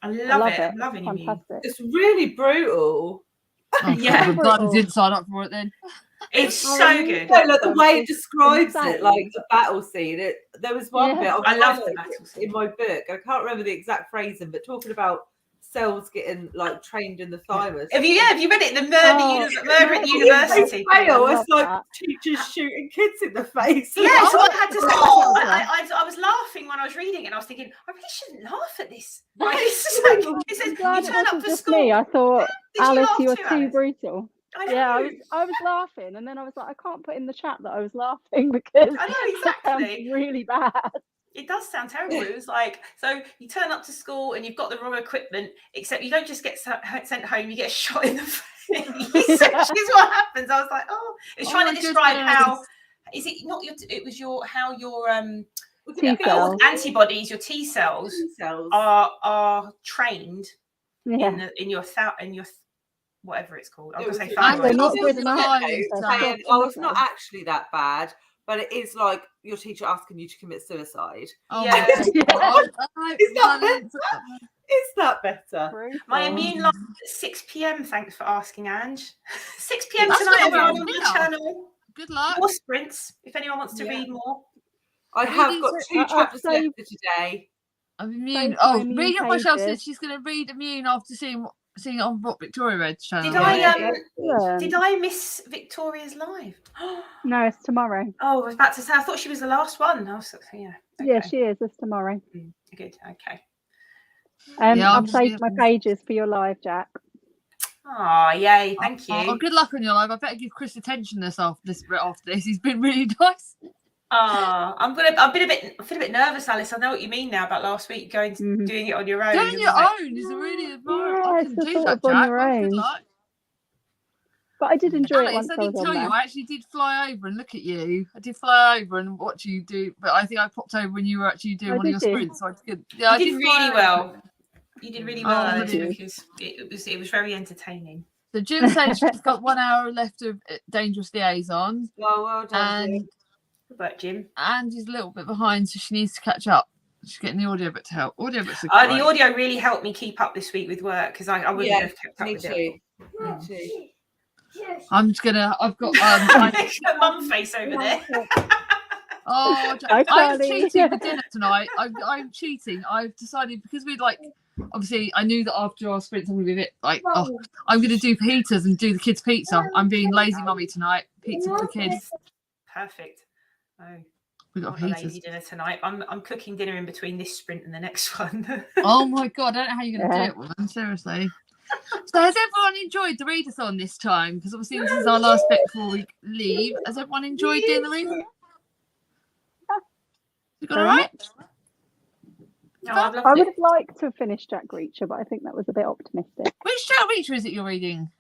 I love it. I'm loving Immune. Fantastic. It's really brutal. Yeah. I'm glad I didn't sign up for it then. It's so good. No, like the way it describes Insane. it, like the battle scene. There was one Yeah. bit I love highlighted the battle scene. in my book. I can't remember the exact phrasing, but talking about cells getting like trained in the thymus. Have you read it? The Murder at the University. Fail. I It's like love teachers shooting kids in the face. Yeah, so I had to say, Oh. I was laughing when I was reading it, and I was thinking, I really shouldn't laugh at this. Right? It's just like, it says, I'm glad you it turn up wasn't for just school. me. I thought, Did you Alice, laugh you were too, too Alice? brutal. I know. Yeah, I was laughing, and then I was like, I can't put in the chat that I was laughing because I know, it sounds exactly. really bad. It does sound terrible. It was like, so you turn up to school and you've got the wrong equipment, except you don't just get sent home, you get shot in the face. Which is what happens. I was like, oh, it's Oh trying my to describe goodness. how, is it not your, it was your, how your T cells. antibodies, your T cells Cells. are trained Yeah. in your whatever it's called. I was going to say I They're thyroid. not It good was enough. fine. Saying, oh, it's not actually that bad, but it is like your teacher asking you to commit suicide. Oh Yeah. my God. Is that better? Brutal. My immune live at 6 p.m. Thanks for asking, Ange. 6 p.m. That's tonight, not everyone bad. on the Yeah. channel. Good luck. More sprints if anyone wants to Yeah. read more. I have got Reading- 2 I've chapters left saved- for today. I'm immune. Both Oh, my immune Regan myself said pages. she's going to read Immune after seeing it on what Victoria read's channel. Did I Excellent. did I miss Victoria's live? No, it's tomorrow. Oh, I was about to say I thought she was the last one. I was yeah. Yeah, okay. she is. It's tomorrow. Good. Okay. Yeah, I've saved my pages for your live, Jack. Oh, yay! Thank you. Oh, good luck on your live. I better give Chris attention after this. He's been really nice. I feel a bit nervous, Alice. I know what you mean now about last week doing it on your own. Doing It your was like- own is a really Yeah, I it's can the do thought that, of on Jack. your Well, own. good luck. But I did enjoy it Alice, once I I was did on tell there. you, I actually did fly over and look at you. I did fly over and watch you do, but I think I popped over when you were actually doing Oh, one of your did you? sprints. So I could, yeah, I You did fly really over. well. You did really well, Oh, Alice, thank you. because it was very entertaining. So Jim said she's got 1 hour left of Dangerous Liaison, Well done. Jim. and Good work, Jim. Andy's a little bit behind, so she needs to catch up. She's getting the audiobook to help. Audiobooks are The great. audio really helped me keep up this week with work because I wouldn't have kept up Me with too. it. Me too. I'm just gonna. I've got. A mum face over there. Oh, Hi, I'm Charlie. cheating for dinner tonight. I'm cheating. I've decided because we'd like. Obviously, I knew that after our sprints, I'm gonna be a bit like, oh, I'm gonna do pizzas and do the kids' pizza. I'm being lazy mummy tonight. Pizza for the kids. Perfect. Oh. We got a lady heaters. dinner tonight. I'm cooking dinner in between this sprint and the next one. Oh my god, I don't know how you're going to Yeah. do it, woman. Seriously. So has everyone enjoyed the readathon this time? Because obviously this is our last bit before we leave. Has everyone enjoyed doing the readathon? You got all right? No, I've loved I would it. have liked to have finished Jack Reacher, but I think that was a bit optimistic. Which Jack Reacher is it you're reading?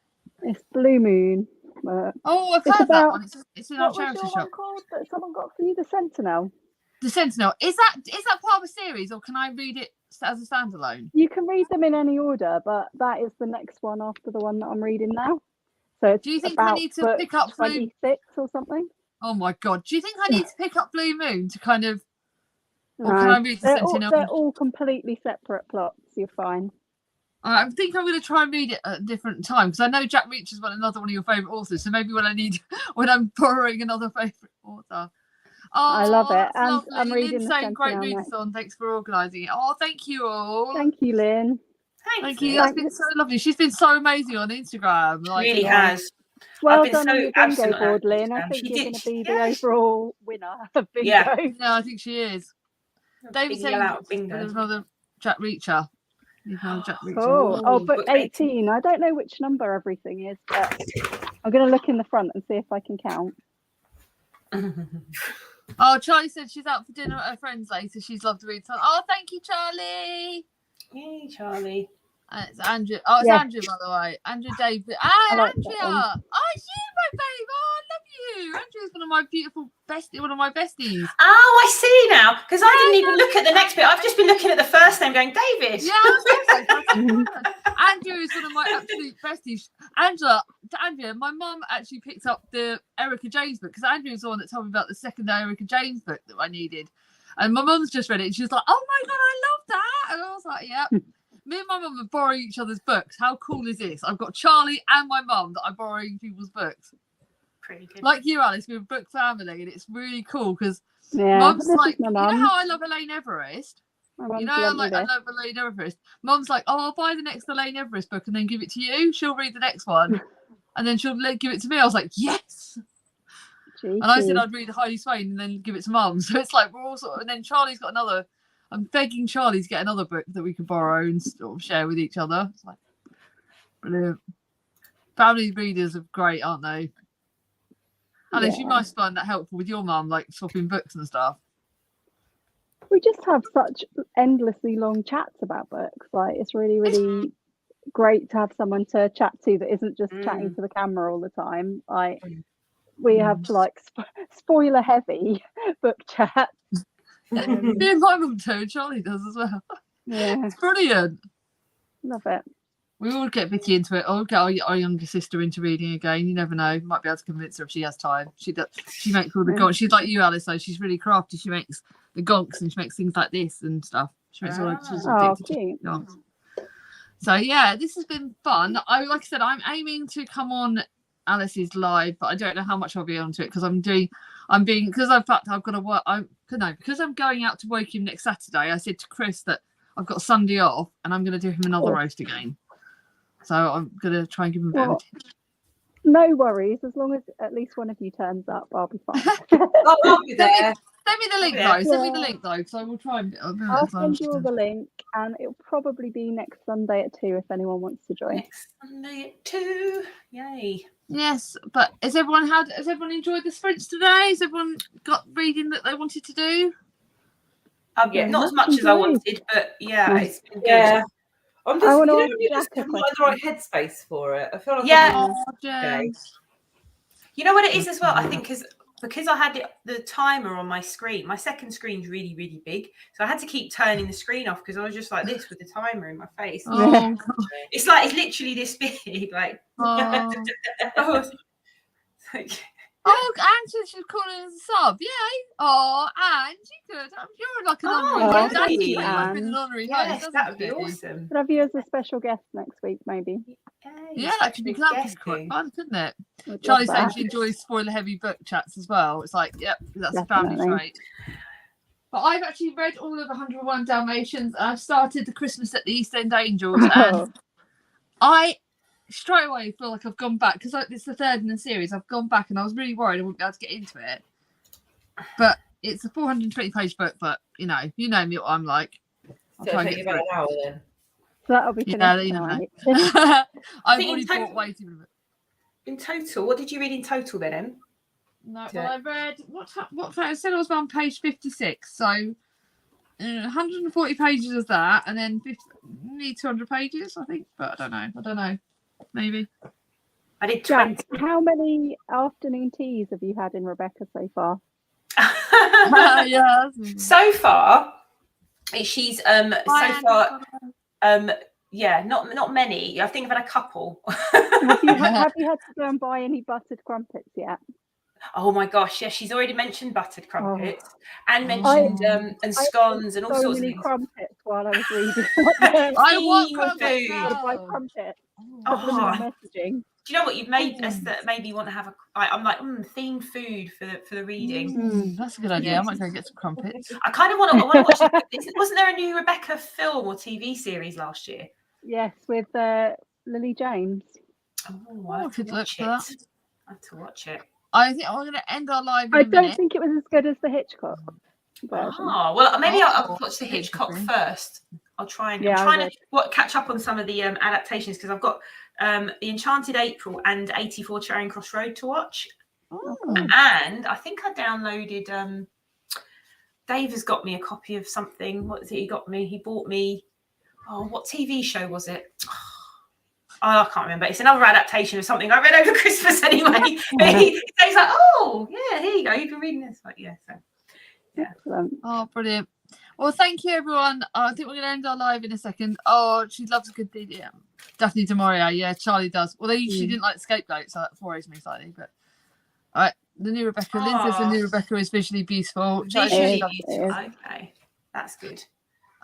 It's Blue Moon. Oh, I've It's heard that about- one. It's in our What was charity your shop. one called that someone got for you? The Sentinel. The Sentinel. Is that part of a series, or can I read it as a standalone? You can read them in any order, but that is the next one after the one that I'm reading now. So it's Do you think I about need to book pick up Blue? 26 or something. Oh my god! Do you think I need to pick up Blue Moon to kind of, or No, can I read the they're Sentinel? all completely separate plots. You're fine. I think I'm going to try and read it at a different time because I know Jack Reacher's another one of your favourite authors. So maybe when I'm borrowing another favourite author. Oh, I love it. that's And lovely. I'm reading Lynn's the saying great Sentinel next. readathon. Thanks for organising it. Oh, thank you all. Thank you, Lynn. Thank Lynn. you. That's been so lovely. She's been so amazing on Instagram. Like, Really Yeah. has. Well been done so on your absent bingo on that board, Lynn. I Instagram. think She you're did. going to be Yeah. the overall winner of bingo. Yeah. no, I think she is. David Big saying yell out there's bingo. another Jack Reacher. There's another Jack Reacher. Oh, Oh, book book 18. I don't know which number everything is, but I'm going to look in the front and see if I can count. Oh, Charlie said she's out for dinner at her friend's later. She's loved to read something. Oh, thank you, Charlie. Yay, Charlie. It's Andrew. Oh, it's Yeah. Andrew, by the way. Andrew David. I like that Andrea. one. Oh, it's you, my babe. Oh, I love you. Andrew's one of my beautiful one of my besties. Oh, I see now. Because I didn't even look at the next bit. I've just been looking at the first name going, David. Yeah, Andrew is one of my absolute besties. Andrea, my mum actually picked up the Erica James book because Andrew was the one that told me about the second Erica James book that I needed. And my mum's just read it and she was like, oh my God, I love that. And I was like, yeah. Me and my mum are borrowing each other's books. How cool is this? I've got Charlie and my mum that are borrowing people's books. Pretty good. Like you, Alice, we're a book family and it's really cool because Yeah, mum's this like, is my you mum. know how I love Elaine Everest? My mum's You know, lent me I this. love Elaine Everest. Mum's like, oh, I'll buy the next Elaine Everest book and then give it to you. She'll read the next one, and then she'll give it to me. I was like, yes. And I said Cheeky. I'd read Heidi Swain and then give it to Mum. So it's like we're all sort of. And then Charlie's got another. I'm begging Charlie to get another book that we can borrow and sort of share with each other. It's like brilliant. Family readers are great, aren't they? Alice, you Yeah. must find that helpful with your mum, like swapping books and stuff. We just have such endlessly long chats about books. Like it's really, really great to have someone to chat to that isn't just chatting to the camera all the time. Like we have like spoiler heavy book chat. Me and my mum too. Charlie does as well. Yeah, It's brilliant. love it. We all get Vicky into it. Or get our younger sister into reading again. You never know. Might be able to convince her if she has time. She does. She makes all the gonks. She's like you, Alice. Though she's really crafty. She makes the gonks and she makes things like this and stuff. She makes all. She's Oh, addicted to cute. gonks. So yeah, this has been fun. Like I said, I'm aiming to come on Alice's live, but I don't know how much I'll be onto it because because I've got to work. Because I'm going out to Woking next Saturday. I said to Chris that I've got Sunday off and I'm going to do him another roast again. So I'm going to try and give him a bit of a No worries. As long as at least one of you turns up, I'll be fine. I'll be there. Send me the link Yeah. though. Send me the link though, because I will try and. I'll send you all the link, and it'll probably be next Sunday at 2 if anyone wants to join. Next Sunday at 2. Yay. Yes, but has everyone enjoyed the sprints today? Has everyone got reading that they wanted to do? Yeah, not as much as I wanted, but yeah, it's been good. Yeah. I'm just, I you wanna know, ask you're just Jack a not in the right headspace for it. I feel like Yeah. Oh, Okay. James. You know what it is as well? I think because I had the timer on my screen, my second screen's really, really big. So I had to keep turning the screen off because I was just like this with the timer in my face. Oh, It's literally this big. Like, oh. I was like, Oh, and she's calling us a sub. Yay! Oh, and you could. You're like an honorary Oh, host. thank Actually, you, I've been an Anne. honorary yes, host. that would be hasn't she? awesome. Could have you as a special guest next week, maybe. Yeah, that could be quite fun, couldn't it? Would love Charlie saying that. she enjoys spoiler-heavy book chats as well. It's like, yep, that's a family Definitely. trait. But I've actually read all of 101 Dalmatians. And I've started the Christmas at the East End Angels, and I straight away feel like I've gone back because it's the third in the series. I've gone back, and I was really worried I wouldn't be able to get into it. But it's a 420-page book, but you know me what I'm like. I'll So try it'll and take get you through about it. an hour then. So that'll be Yeah, finished you never tonight. know. I've think in already total- bought way too many. In total, what did you read in total then, Em? No, Yeah. well, I read what I said I was on page 56, so 140 pages of that, and then nearly 200 pages, I think. But I don't know, maybe. I did 20. Jack, how many afternoon teas have you had in Rebecca so far? Yeah. So far, she's yeah, not many. I think I've had a couple. Have you had to go and buy any buttered crumpets yet? Oh my gosh, yes, she's already mentioned buttered crumpets and Oh. mentioned and scones and all so sorts of many things. crumpets while I was reading. I want Theme crumpets food. To buy now. crumpets. Oh. Subliminal messaging. Do you know what you've made us Mm. that made me want to have I'm like themed food for the reading. That's a good idea. I might go get some crumpets. I kind of want to watch it. Wasn't there a new Rebecca film or TV series last year? Yes, with Lily James. Oh, I have to could look watch for it. that. I have to watch it. I think I'm going to end our live in I a don't minute. think it was as good as the Hitchcock version. Oh, well, maybe I'll Oh, watch the okay, Hitchcock okay. first. I'll try and Yeah, I'm I trying to catch up on some of the adaptations because I've got The Enchanted April and 84 Charing Cross Road to watch. Oh. And I think I downloaded Dave has got me a copy of something. What is it he got me? He bought me what TV show was it? I can't remember. It's another adaptation of something I read over Christmas anyway. But he's like, oh yeah, here you go. You've been reading this. Like, yeah, so Excellent. Oh, brilliant. Well, thank you, everyone. I think we're going to end our live in a second. Oh, she loves a good DDM. Daphne du Maurier. Yeah, Charlie does. Although she didn't like Scapegoat, so that worries me slightly. But all right, the new Rebecca. Lynn says the new Rebecca is visually beautiful. Charlie says she visually loves it. beautiful. Okay, that's good.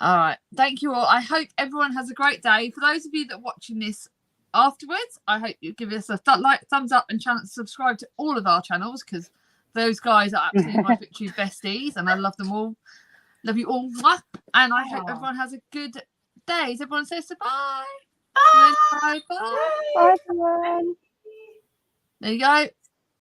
All right. Thank you all. I hope everyone has a great day. For those of you that are watching this afterwards, I hope you give us a thumbs up and subscribe to all of our channels because those guys are absolutely my FitTube besties and I love them all. Love you all. Mwah. And I hope everyone has a good day. Everyone says bye. Bye. Bye. Bye, everyone. There you go.